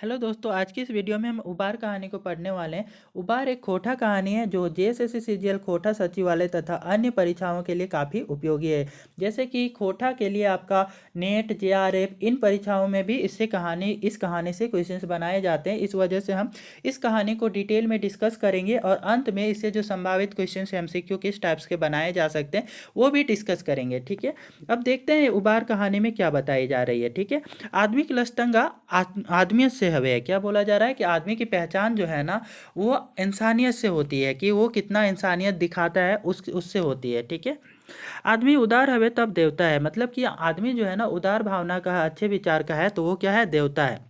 Hello दोस्तों, आज की इस वीडियो में हम उबार कहानी को पढ़ने वाले हैं। उबार एक खोटा कहानी है जो जेएसएससी सीजीएल खोटा सचिवालय तथा अन्य परीक्षाओं के लिए काफ़ी उपयोगी है। जैसे कि खोटा के लिए आपका नेट जेआरएफ इन परीक्षाओं में भी इस कहानी से क्वेश्चंस बनाए जाते हैं। इस वजह से हम इस कहानी को डिटेल में डिस्कस करेंगे और अंत में इससे जो संभावित क्वेश्चन एमसीक्यू किस टाइप्स के बनाए जा सकते हैं वो भी डिस्कस करेंगे। ठीक है, अब देखते हैं उबार कहानी में क्या बताई जा रही है। ठीक है, आदमी की लस्तंगा आदमियत से हवे है। क्या बोला जा रहा है कि आदमी की पहचान जो है ना वो इंसानियत से होती है, कि वो कितना इंसानियत दिखाता है उससे होती है। ठीक है, आदमी उदार हवे तब देवता है, मतलब कि आदमी जो है ना उदार भावना का है, अच्छे विचार का है, तो वो क्या है, देवता है।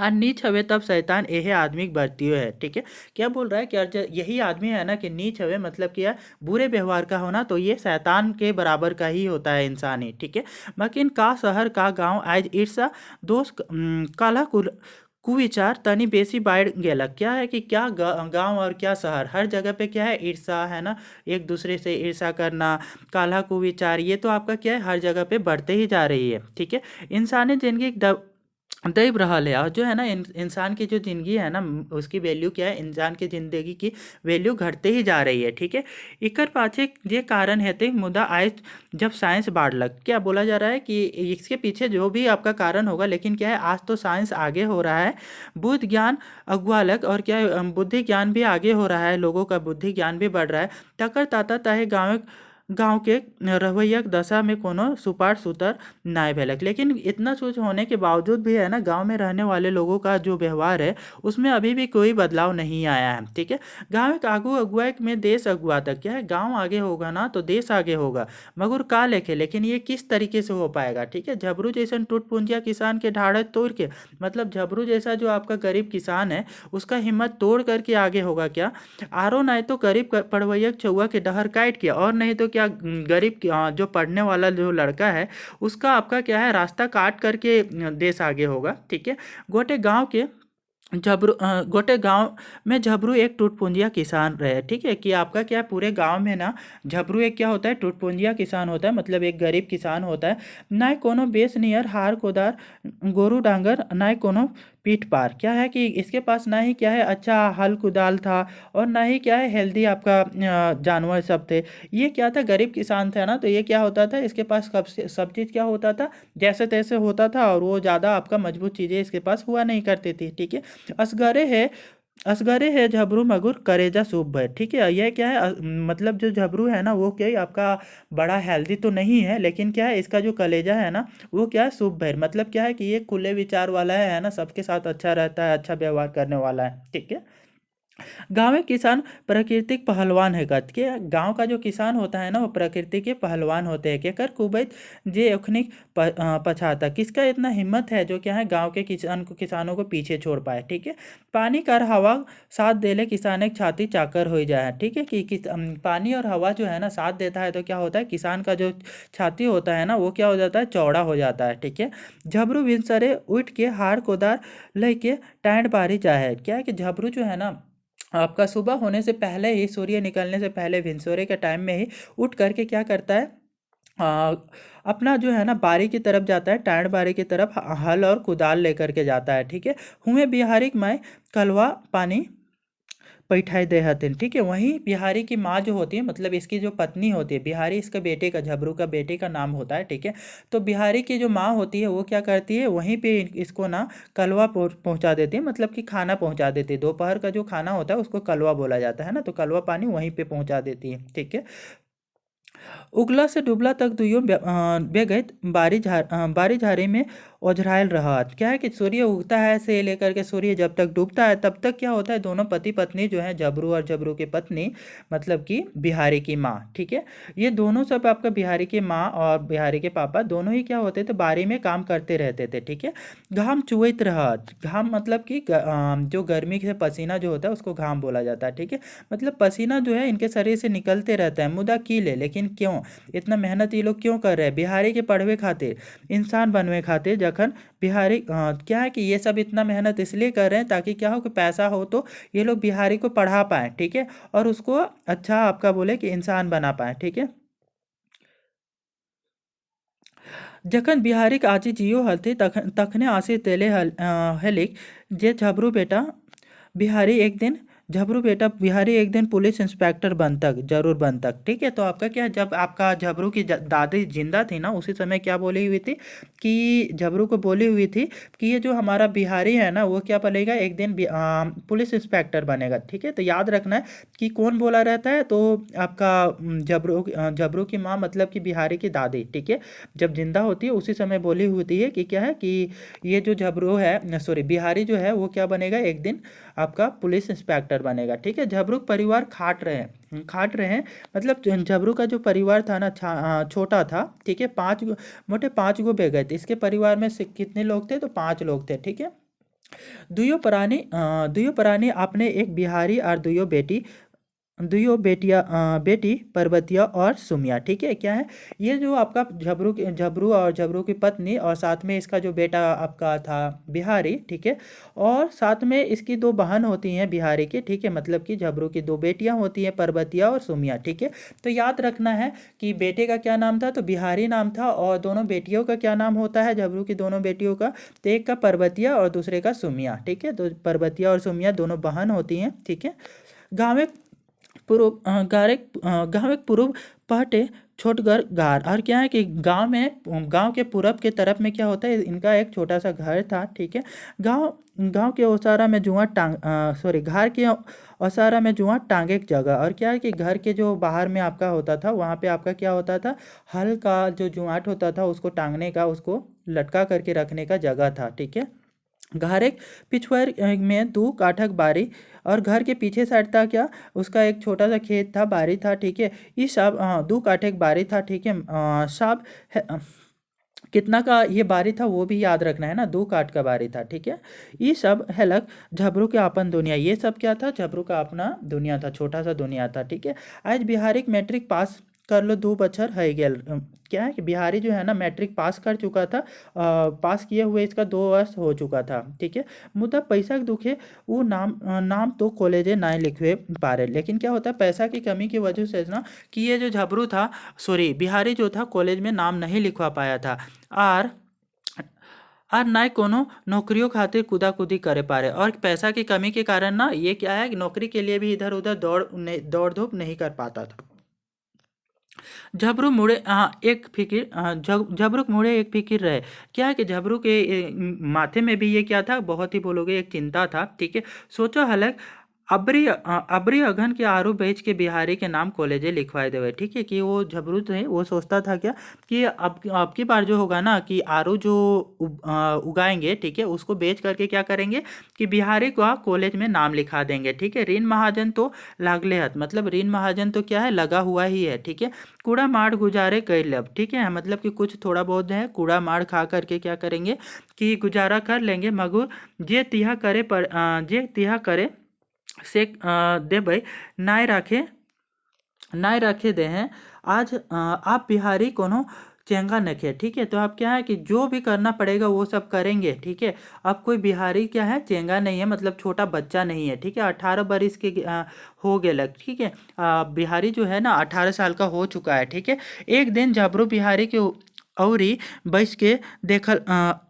और नीच हवे तब शैतान यही आदमी बढ़ती है। ठीक है, क्या बोल रहा है कि यही आदमी है ना कि नीच हवे, मतलब कि यार बुरे व्यवहार का होना, तो ये शैतान के बराबर का ही होता है इंसान ही। ठीक है, मकिन का शहर का गांव आज ईर्षा दोष काला कुविचार तनी बेसी बढ़ गेलक। क्या है कि क्या गांव और क्या शहर, हर जगह पे क्या है, ईर्षा है ना, एक दूसरे से ईर्षा करना, काला कुविचार, ये तो आपका क्या है हर जगह पे बढ़ते ही जा रही है। ठीक है, इंसानी जिंदगी दैव रहल है, और जो है ना इंसान की जो ज़िंदगी है ना उसकी वैल्यू क्या है, इंसान की ज़िंदगी की वैल्यू घटते ही जा रही है। ठीक है, इकर पाछे ये कारण है थे मुदा आज जब साइंस बढ़लक। क्या बोला जा रहा है कि इसके पीछे जो भी आपका कारण होगा, लेकिन क्या है आज तो साइंस आगे हो रहा है, बुद्ध ज्ञान अगुआलक, और क्या है बुद्धि ज्ञान भी आगे हो रहा है, लोगों का बुद्धि ज्ञान भी बढ़ रहा है। तकर ताता ताहे गाँव के रवैयक दशा में कोनो सुपार सुतर नाय भेलक। लेकिन इतना कुछ होने के बावजूद भी है ना गांव में रहने वाले लोगों का जो व्यवहार है उसमें अभी भी कोई बदलाव नहीं आया है। ठीक है, गांव एक आगू अगुआ में देश अगुआ तक। क्या है, गांव आगे होगा ना तो देश आगे होगा, मगर का लेके, लेकिन ये किस तरीके से हो पाएगा। ठीक है, झबरू जैसा टूट पूंजिया किसान के ढाढ़स तोड़ के, मतलब झबरू जैसा जो आपका गरीब किसान है उसका हिम्मत तोड़ करके आगे होगा क्या, आरो नहीं तो गरीब पढ़वैया चौआ के डहर काट के, और नहीं तो क्या गरीब जो पढ़ने वाला जो लड़का है उसका आपका क्या है रास्ता काट करके देश आगे होगा। ठीक है, गोटे गांव में झबरू एक टूटपूंजिया किसान रहे। ठीक है, कि आपका क्या है, पूरे गांव में ना झबरू एक क्या होता है, टूटपूंजिया किसान होता है, मतलब एक गरीब किसान होता है। ना कोनो बेस नियर हार कोदार गोरू डांगर, ना कोनो पीठ पार। क्या है कि इसके पास ना ही क्या है अच्छा हल कुदाल था, और ना ही क्या है हेल्दी आपका जानवर सब थे। ये क्या था, गरीब किसान था ना, तो ये क्या होता था, इसके पास सब चीज़ क्या होता था, जैसे तैसे होता था, और वो ज़्यादा आपका मजबूत चीज़ें इसके पास हुआ नहीं करती थी। ठीक है, असगरे है असगरे है झबरू मगुर करेजा सूप भर। ठीक है, यह क्या है मतलब जो झबरू है ना वो क्या है आपका बड़ा हेल्दी तो नहीं है, लेकिन क्या है इसका जो कलेजा है ना वो क्या है सूप भर, मतलब क्या है कि ये खुले विचार वाला है ना, सबके साथ अच्छा रहता है, अच्छा व्यवहार करने वाला है। ठीक है, गांव में किसान प्राकृतिक पहलवान है गत के, गांव का जो किसान होता है ना वो प्रकृति के पहलवान होते हैं। के कर कुबैत जे अखनिक पछाता, किसका इतना हिम्मत है जो क्या है गांव के किसानों को पीछे छोड़ पाए। ठीक है, पानी कर हवा साथ देले किसान एक छाती चाकर हो जाए। ठीक है, कि पानी और हवा जो है ना साथ देता है तो क्या होता है, किसान का जो छाती होता है ना वो क्या हो जाता है, चौड़ा हो जाता है। ठीक है, झबरू बिनसरे उठ के हार कोदार लेके टाइट बारी जाए। क्या है कि झबरू जो है ना आपका सुबह होने से पहले ही, सूर्य निकलने से पहले, भिनसोरे के टाइम में ही उठ करके क्या करता है, आ, अपना जो है ना बारी की तरफ जाता है, टाँड़ बारी की तरफ हल और कुदाल लेकर के जाता है। ठीक है, हुए बिहारिक माई कलवा पानी पैठाई दे हथिन। ठीक है, वहीं बिहारी की माँ जो होती है, मतलब इसकी जो पत्नी होती है, बिहारी इसका बेटे का, झबरू का बेटे का नाम होता है। ठीक है, तो बिहारी की जो माँ होती है वो क्या करती है, वहीं पे इसको ना कलवा पहुंचा देती है, मतलब कि खाना पहुंचा देती है। दोपहर का जो खाना होता है उसको कलवा बोला जाता है ना, तो कलवा पानी वहीं पे पहुंचा देती है। ठीक है, उगला से डुबला तक दुइयों बेगैत बारी झाड़ी में ओझरायल रहत। क्या है कि सूर्य उगता है से लेकर के सूर्य जब तक डूबता है तब तक क्या होता है, दोनों पति पत्नी जो है, झबरू और झबरू की पत्नी, मतलब कि बिहारी की माँ। ठीक है, ये दोनों सब आपका बिहारी की माँ और बिहारी के पापा दोनों ही क्या होते थे, बारी में काम करते रहते थे। ठीक है, घाम चुवैत रहत, घाम मतलब कि जो गर्मी से पसीना जो होता है उसको घाम बोला जाता है। ठीक है, मतलब पसीना जो है इनके शरीर से निकलते रहता है, मुदा की ले, लेकिन क्यों इतना मेहनत ये लोग क्यों कर रहे हैं, बिहारी के पढ़वे खातिर, इंसान बनवे खातिर। जखन बिहारी क्या है कि ये सब इतना मेहनत इसलिए कर रहे हैं ताकि क्या हो कि पैसा हो तो ये लोग बिहारी को पढ़ा पाएँ। ठीक है, और उसको अच्छा आपका बोले कि इंसान बना पाए। ठीक है, जखन बिहारीक आजी जियो हलथि तखने आसी तेले हेलिक जे झबरू बेटा बिहारी एक दिन पुलिस इंस्पेक्टर बनतक, जरूर बनतक। ठीक है, तो आपका क्या है, जब आपका झबरू की दादी जिंदा थी ना, उसी समय क्या बोली हुई थी कि झबरू को बोली हुई थी कि ये जो हमारा बिहारी है ना, वो क्या बनेगा, एक दिन पुलिस इंस्पेक्टर बनेगा। ठीक है, तो याद रखना है कि कौन बोला रहता है, तो आपका झबरू की माँ मतलब कि बिहारी की दादी। ठीक है, जब जिंदा होती है उसी समय बोली होती है कि क्या है कि ये जो झबरू है, सॉरी बिहारी जो है, वो क्या बनेगा, एक दिन आपका पुलिस इंस्पेक्टर बनेगा। ठीक है, झबरू परिवार खाट रहे हैं मतलब झबरू का जो परिवार था ना, छोटा था। ठीक है, मोटे 5 गो बेगए थे इसके परिवार में। से कितने लोग थे, तो 5 लोग थे। ठीक है, दुइयों प्राणी आपने एक बिहारी और बेटी पर्वतिया और सुमिया। ठीक है, क्या है, ये जो आपका झबरू और झबरू की पत्नी और साथ में इसका जो बेटा आपका था बिहारी। ठीक है, और साथ में इसकी 2 बहन होती हैं बिहारी की। ठीक है, मतलब कि झबरू की 2 बेटियां होती हैं, पर्वतिया और सुमिया। ठीक है, तो याद रखना है कि बेटे का क्या नाम था, तो बिहारी नाम था, और दोनों बेटियों का क्या नाम होता है, झबरू की दोनों बेटियों का, तो एक का पर्वतिया और दूसरे का सुमिया। ठीक है, तो पर्वतिया और सुमिया दोनों बहन होती हैं। ठीक है, गाँव में गाँव एक पूर्व पहटे छोटगर गार, और क्या है कि गांव के पूरब के तरफ में क्या होता है, इनका एक छोटा सा घर था। ठीक है, गांव गांव के ओसारा में घर के ओसारा में जुआ टांगे एक जगह, और क्या है कि घर के जो बाहर में आपका होता था, वहाँ पे आपका क्या होता था, हल का जो जुआट होता था उसको टांगने का, उसको लटका करके रखने का जगह था। ठीक है, घर एक पिछवाड़ में 2 काठक बारी, और घर के पीछे साइड था क्या, उसका एक छोटा सा खेत था, बारी था। ठीक है, ये सब 2 काठक बारी था। ठीक है, सब कितना का ये बारी था वो भी याद रखना है ना, 2 काठ का बारी था। ठीक है, ये सब हेलक झबरू के अपन दुनिया, ये सब क्या था, झबरू का अपना दुनिया था, छोटा सा दुनिया था। ठीक है, आज बिहारी मैट्रिक पास कर लो 2 बछर है गेल। क्या है कि बिहारी जो है ना मैट्रिक पास कर चुका था, पास किए हुए इसका 2 वर्ष हो चुका था। ठीक है, मुद्दा पैसा के दुखे वो नाम तो कॉलेजे ना लिखवे पा रहे, लेकिन क्या होता है, पैसा की कमी की वजह से ना, कि ये जो झबरू था, सॉरी बिहारी जो था, कॉलेज में नाम नहीं लिखवा पाया था। और ना कोनो नौकरियों खातिर कूदा-कूदी करे पारे, और पैसा की कमी के कारण ना ये क्या है कि नौकरी के लिए भी इधर-उधर दौड़-धूप नहीं कर पाता था। झबरूक मुड़े एक फिकिर रहे। क्या है कि झबरू के माथे में भी ये क्या था, बहुत ही बोलोगे एक चिंता था। ठीक है, सोचो हलक अबरी अघन के आरू बेच के बिहारी के नाम कॉलेजे लिखवाए देवे। ठीक है, कि वो झबरू थे, वो सोचता था क्या कि अब की बार जो होगा ना, कि आरू जो उगाएंगे, ठीक है, उसको बेच करके क्या करेंगे कि बिहारी का कॉलेज में नाम लिखा देंगे। ठीक है, रीन महाजन तो लागले हत, मतलब रीन महाजन तो क्या है, लगा हुआ ही है। ठीक है, कूड़ा माड़ गुजारे कर लब। ठीक है, मतलब कि कुछ थोड़ा बहुत है कूड़ा माड़ खा करके क्या करेंगे कि गुजारा कर लेंगे, मगर जे तिहा करे से देबै नाय रखे दे हैं। आज आप बिहारी कोनो चेंगा नखे। ठीक है, तो आप क्या है कि जो भी करना पड़ेगा वो सब करेंगे। ठीक है, अब कोई बिहारी क्या है, चेंगा नहीं है, मतलब छोटा बच्चा नहीं है। ठीक है, 18 बरिस के हो गए लग। ठीक है, बिहारी जो है ना 18 साल का हो चुका है। ठीक है, एक दिन झबरू बिहारी के औरी बैस के देखल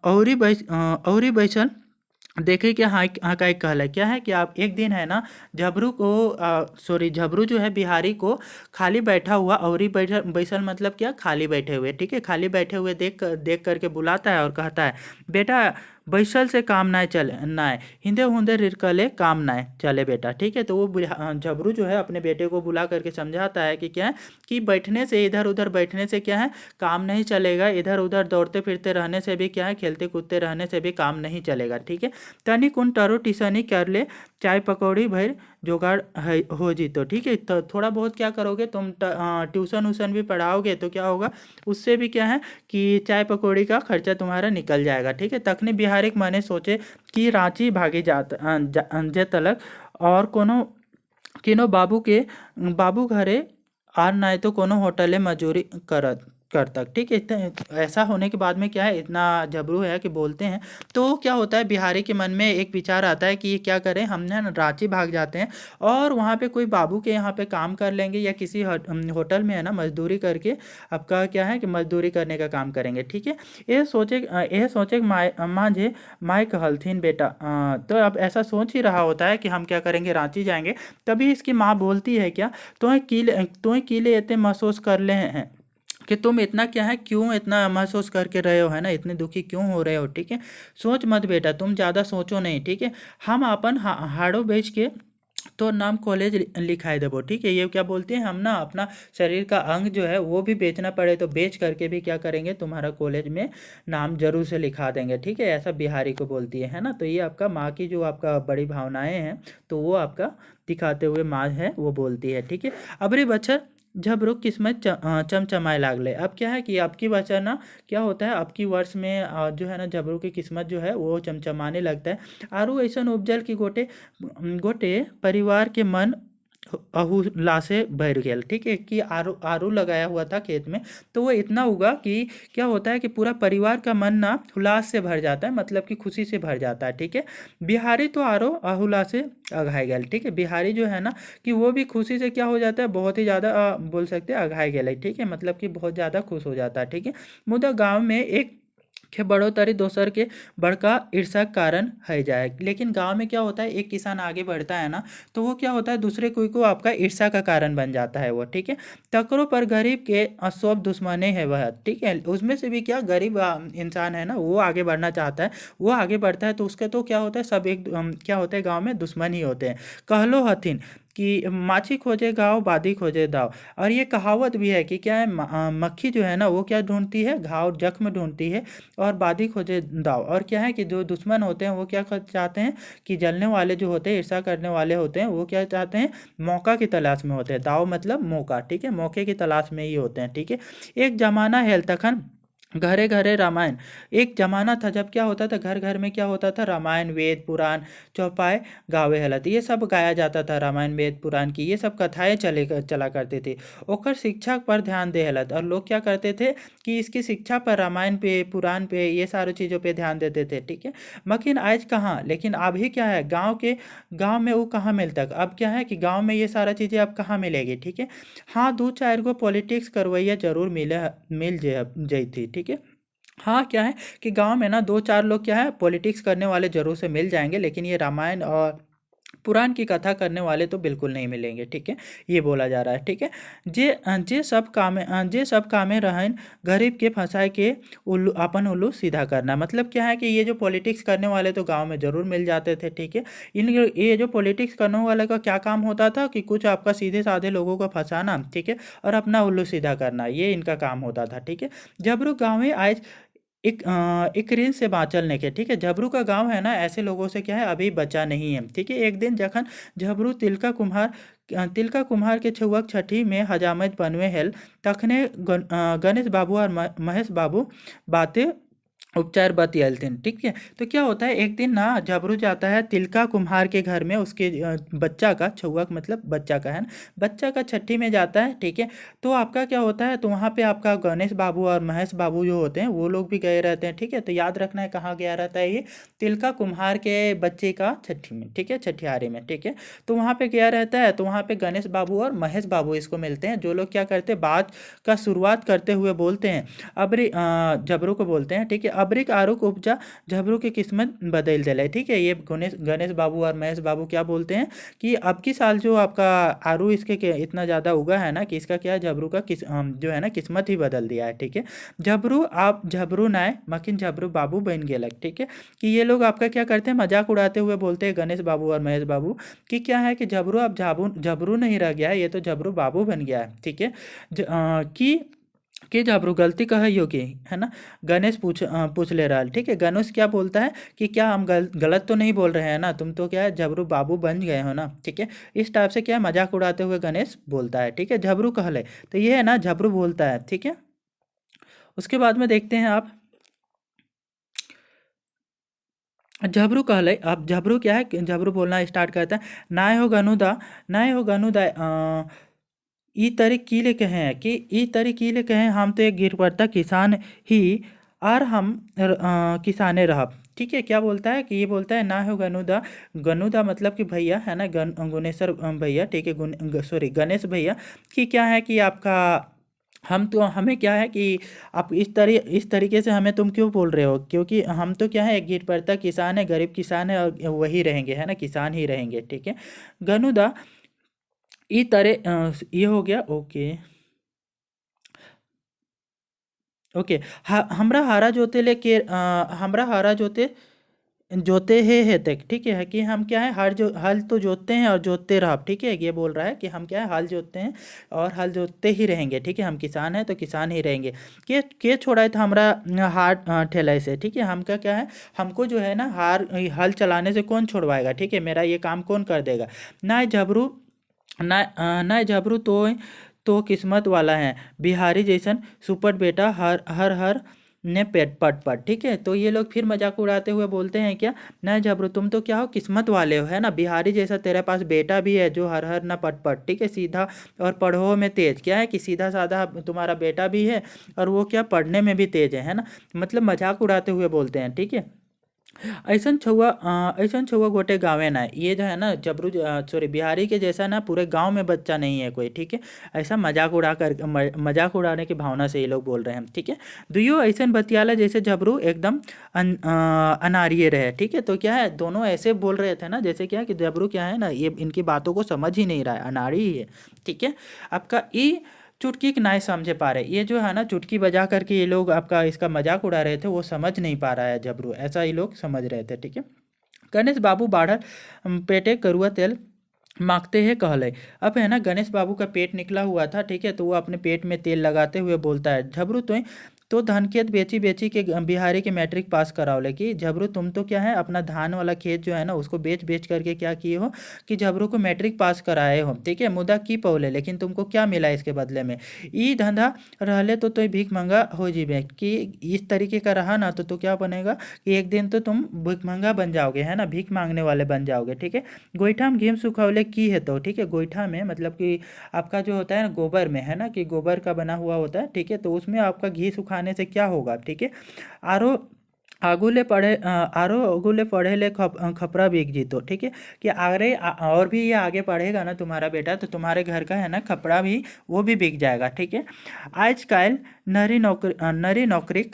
औरी बैसल देखे कि हाँ हाँ का एक कहला क्या है कि आप एक दिन है ना, झबरू जो है बिहारी को खाली बैठा हुआ, और ही बैसल मतलब क्या, खाली बैठे हुए। ठीक है, खाली बैठे हुए देख करके बुलाता है और कहता है, बेटा बैसल से काम ना चले, ना हिंदे हुंदे रिरकले काम ना चले बेटा। ठीक है, तो वो झबरू जो है अपने बेटे को बुला करके समझाता है कि क्या है कि बैठने से, इधर उधर बैठने से क्या है, काम नहीं चलेगा, इधर उधर दौड़ते फिरते रहने से भी क्या है, खेलते कूदते रहने से भी काम नहीं चलेगा। ठीक है, तनिक उन टरो टिसनी कर ले, चाय पकौड़ी भर जुगाड़ हो जी। तो ठीक है, तो थोड़ा बहुत क्या करोगे तुम, ट्यूशन व्यूशन भी पढ़ाओगे तो क्या होगा, उससे भी क्या है कि चाय पकौड़ी का खर्चा तुम्हारा निकल जाएगा। ठीक है, तखनी बिहारिक मने सोचे कि रांची भागे जे तलक, और कोनो किनो बाबू घरे आर नाय तो कोनो होटले मजूरी करत। कर तक, ठीक है। इतने ऐसा होने के बाद में क्या है, इतना झबरू है कि बोलते हैं। तो क्या होता है, बिहारी के मन में एक विचार आता है कि ये क्या करें, हम ना रांची भाग जाते हैं और वहाँ पे कोई बाबू के यहाँ पे काम कर लेंगे या किसी होटल में है ना मजदूरी करके आपका क्या है कि मजदूरी करने का काम करेंगे, ठीक है। ये सोचे कि माँ जे माई कहलथिन बेटा, तो अब ऐसा सोच ही रहा होता है कि हम क्या करेंगे, रांची जाएंगे। तभी इसकी माँ बोलती है क्या, तुम्हें किले इतने महसूस कर ले हैं कि तुम इतना क्या है, क्यों इतना महसूस करके रहे हो, है ना, इतने दुखी क्यों हो रहे हो, ठीक है। सोच मत बेटा, तुम ज़्यादा सोचो नहीं, ठीक है। हम अपन हाड़ों बेच के तो नाम कॉलेज लिखाए देबो, ठीक है। ये क्या बोलते हैं, हम ना अपना शरीर का अंग जो है वो भी बेचना पड़े तो बेच करके भी क्या करेंगे, तुम्हारा कॉलेज में नाम जरूर से लिखा देंगे, ठीक है। ऐसा बिहारी को बोलती है ना। तो ये आपका माँ की जो आपका बड़ी भावनाएं हैं तो वो आपका दिखाते हुए माँ है वो बोलती है, ठीक है। अबरी बच्चर झबरू किस्मत चमचमाए लागले। अब क्या है कि आपकी बच्चा ना क्या होता है, आपकी वर्ष में जो है ना झबरू की किस्मत जो है वो चमचमाने लगता है। आरू ऐसा उपजल की गोटे गोटे परिवार के मन अहुलासे भर गेल, ठीक है। कि आरू आरू लगाया हुआ था खेत में, तो वो इतना उगा कि क्या होता है कि पूरा परिवार का मन ना हुलास से भर जाता है, मतलब कि खुशी से भर जाता है, ठीक है। बिहारी तो आरो अहुला से अघाई गेल, ठीक है। बिहारी जो है ना कि वो भी खुशी से क्या हो जाता है, बहुत ही ज़्यादा बोल सकते हैं अघाई गेल, ठीक है, मतलब कि बहुत ज़्यादा खुश हो जाता है, ठीक है। मुदा गाँव में एक के बढ़ोतरी दोसर के बड़का ईर्षा के कारण है जाए। लेकिन गांव में क्या होता है, एक किसान आगे बढ़ता है ना तो वो क्या होता है, दूसरे कोई को आपका ईर्षा का कारण बन जाता है वो, ठीक है। तकरो पर गरीब के सब दुश्मने है वह, ठीक है। उसमें से भी क्या गरीब इंसान है ना वो आगे बढ़ना चाहता है, वो आगे बढ़ता है तो उसके तो क्या होता है, सब एक क्या होता है, गाँव में दुश्मन ही होते हैं। कहलो हथिन कि माछी खोजे गाँव बादी खोजे दाव। और ये कहावत भी है कि क्या है, मक्खी जो है ना वो क्या ढूंढती है, घाव जख्म ढूंढती है और बादी खोजे दाव। और क्या है कि जो दुश्मन होते हैं वो क्या चाहते हैं कि जलने वाले जो होते हैं, ईर्षा करने वाले होते हैं, वो क्या चाहते हैं, मौका की तलाश में होते हैं। दाव मतलब मौका, ठीक है, मौके की तलाश में ही होते हैं, ठीक है। एक जमाना है तखन घरे घरे रामायण। एक जमाना था जब क्या होता था, घर घर में क्या होता था, रामायण वेद पुराण चौपाए गावे हलत, ये सब गाया जाता था। रामायण वेद पुराण की ये सब कथाएं चला करती थी। ओकर शिक्षा पर ध्यान दे हलत, और लोग क्या करते थे कि इसकी शिक्षा पर, रामायण पे पुराण पे ये सारी चीज़ों पे ध्यान देते थे, ठीक है। मकिन आज कहाँ, लेकिन अभी क्या है, गाँव में वो कहाँ मिलता। अब क्या है कि गाँव में ये सारा चीज़ें अब कहाँ मिलेगी, ठीक है। हाँ, दो चार गो पॉलिटिक्स करवैया जरूर मिल जैती, ठीक है। हाँ, क्या है कि गांव में ना दो चार लोग क्या है पॉलिटिक्स करने वाले जरूर से मिल जाएंगे, लेकिन ये रामायण और पुराण की कथा करने वाले तो बिल्कुल नहीं मिलेंगे, ठीक है। ये बोला जा रहा है, ठीक है। जे सब कामे रहन गरीब के फंसाए के उल्लू अपन उल्लू सीधा करना। मतलब क्या है कि ये जो पॉलिटिक्स करने वाले तो गांव में जरूर मिल जाते थे, ठीक है। इन ये जो पॉलिटिक्स करने वाले का क्या काम होता था कि कुछ आपका सीधे साधे लोगों को फंसाना, ठीक है, और अपना उल्लू सीधा करना, ये इनका काम होता था, ठीक है। जबरू गाँव में आज एक ऋण से बाँचल नइखे, ठीक है। झबरू का गाँव है ना ऐसे लोगों से क्या है अभी बचा नहीं है, ठीक है। एक दिन जखन झबरू तिलका कुम्हार के छुआक छठी में हजामत बनवे हेल, तखने गणेश बाबू और महेश बाबू बातें उपचार बतियालथिन, ठीक है। तो क्या होता है, एक दिन ना झबरू जाता है तिलका कुम्हार के घर में, उसके बच्चा का, छुआक मतलब बच्चा का है ना, बच्चा का छठी में जाता है, ठीक है। तो आपका क्या होता है, तो वहाँ पे आपका गणेश बाबू और महेश बाबू जो होते हैं वो लोग भी गए रहते हैं, ठीक है। तो याद रखना है कहाँ गया रहता है ये, तिलका कुम्हार के बच्चे का छठी में, ठीक है, छठियारे में, ठीक है। तो वहाँ पे गया रहता है, तो वहाँ पे गणेश बाबू और महेश बाबू इसको मिलते हैं, जो लोग क्या करते हैं, बात का शुरुआत करते हुए बोलते हैं, अबरी झबरू को बोलते हैं, ठीक है, अबरिक आरुक उपजा झबरू की किस्मत बदल दिले, ठीक है। ये गणेश गणेश बाबू और महेश बाबू क्या बोलते हैं कि अब की साल जो आपका आरू इसके इतना ज़्यादा उगा है ना कि इसका क्या है, झबरू का जो है ना किस्मत ही बदल दिया है, ठीक है। झबरू नाय मकिन झबरू बाबू बन गेलक, ठीक है। कि ये लोग आपका क्या करते हैं, मजाक उड़ाते हुए बोलते हैं गणेश बाबू और महेश बाबू कि क्या है कि झबरू अब झबरू नहीं रह गया है, ये तो झबरू बाबू बन गया है, ठीक है। कि झबरू गलती कहियो की, है ना। गणेश पूछ ले रहा है, ठीक है। गणेश क्या बोलता है कि क्या हम गलत तो नहीं बोल रहे हैं ना, तुम तो क्या है झबरू बाबू बन गए हो ना, ठीक है। इस टाइप से क्या मजाक उड़ाते हुए गणेश बोलता है, ठीक है। झबरू कहले, तो ये है ना झबरू बोलता है, ठीक है। उसके बाद में देखते हैं आप, झबरू कहले, अब झबरू क्या है, झबरू बोलना स्टार्ट करता है, नाय हो गनुदा, नाय हो गनुदा ई तरी कीले कहे हैं कि ई तरी कीले कहे हम तो एक गिरपड़ता किसान ही और हम किसाने रह। ठीक है, क्या बोलता है कि ये बोलता है ना हो गनुदा। गनुदा मतलब कि भैया है ना, गुनेश्वर भैया, ठीक है, सॉरी गणेश भैया, कि क्या है कि आपका हम तो हमें क्या है कि आप इस तरीके से हमें तुम क्यों बोल रहे हो, क्योंकि हम तो क्या है एक गिरपड़ता किसान है, गरीब किसान है, और वही रहेंगे है ना, किसान ही रहेंगे। ठीक है, गनुदा ई तरह ये हो गया। Okay, okay. हमरा हारा जोते लेके हमरा हारा जोते जोते है तक। ठीक है कि हम क्या है हल तो जोतते हैं और जोतते रह। ठीक है, ये बोल रहा है कि हम क्या है हल जोतते हैं और हल जोतते ही रहेंगे। ठीक है, हम किसान हैं तो किसान ही रहेंगे। के छोड़ा था हमरा हार ठेलाई से। ठीक है, हमका क्या है, हमको जो है ना हार हल चलाने से कौन छुड़वाएगा। ठीक है, मेरा ये काम कौन कर देगा। ना झबरू ना झबरू तो किस्मत वाला है, बिहारी जैसन सुपर बेटा हर हर हर ने पेट पट पट। ठीक है, तो ये लोग फिर मजाक उड़ाते हुए बोलते हैं क्या, ना झबरू तुम तो क्या हो, किस्मत वाले हो है ना, बिहारी जैसा तेरे पास बेटा भी है जो हर हर ना पट पट। ठीक है, सीधा और पढ़ो में तेज, क्या है कि सीधा साधा तुम्हारा बेटा भी है और वो क्या पढ़ने में भी तेज है ना, मतलब मजाक उड़ाते हुए बोलते हैं। ठीक है, ऐसन छुआ गोटे गाँवे ना, ये जो है ना जबरू सॉरी बिहारी के जैसा ना पूरे गांव में बच्चा नहीं है कोई। ठीक है, ऐसा मजाक उड़ाने की भावना से ये लोग बोल रहे हैं। ठीक है, दुइयो ऐसन बतियाला जैसे जबरू एकदम अनारिये रहे। ठीक है, तो क्या है दोनों ऐसे बोल रहे थे ना जैसे क्या है कि जबरू क्या है ना, ये इनकी बातों को समझ ही नहीं रहा है, अनाड़ी ही है। ठीक है, आपका ई चुटकी की नहीं समझे पा रहे, ये जो है ना चुटकी बजा करके ये लोग आपका इसका मजाक उड़ा रहे थे, वो समझ नहीं पा रहा है जबरू, ऐसा ये लोग समझ रहे थे। ठीक है, गणेश बाबू बाढ़ पेटे करुआ तेल मांगते हैं कहले। अब है ना गणेश बाबू का पेट निकला हुआ था। ठीक है, तो वो अपने पेट में तेल लगाते हुए बोलता है, झबरू तो धान खेत बेची बेची के बिहारी के मैट्रिक पास कराओले। कि झबरू तुम तो क्या है अपना धान वाला खेत जो है ना उसको बेच बेच करके क्या किए हो कि झबरू को मैट्रिक पास कराए हो। ठीक है, मुदा की पौले, लेकिन तुमको क्या मिला इसके बदले में, ई धंधा रहले तो भीख मंगा हो जीबे। कि इस तरीके का रहा ना तो क्या बनेगा कि एक दिन तो तुम भीख मंगा बन जाओगे है ना, भीख मांगने वाले बन जाओगे। ठीक है, गोईठा में घी सुखौले की है तो। ठीक है, गोईठा में मतलब कि आपका जो होता है ना गोबर में है ना, कि गोबर का बना हुआ होता है। ठीक है, तो उसमें आपका घी सुखाने से क्या होगा। ठीक है, आरो आगुले पढ़े ले खपरा बिक जीतो। ठीक है, कि आगे और भी ये आगे पढ़ेगा ना तुम्हारा बेटा तो तुम्हारे घर का है ना कपड़ा भी वो भी बिक जाएगा। ठीक है, आजकल नरी नौकरी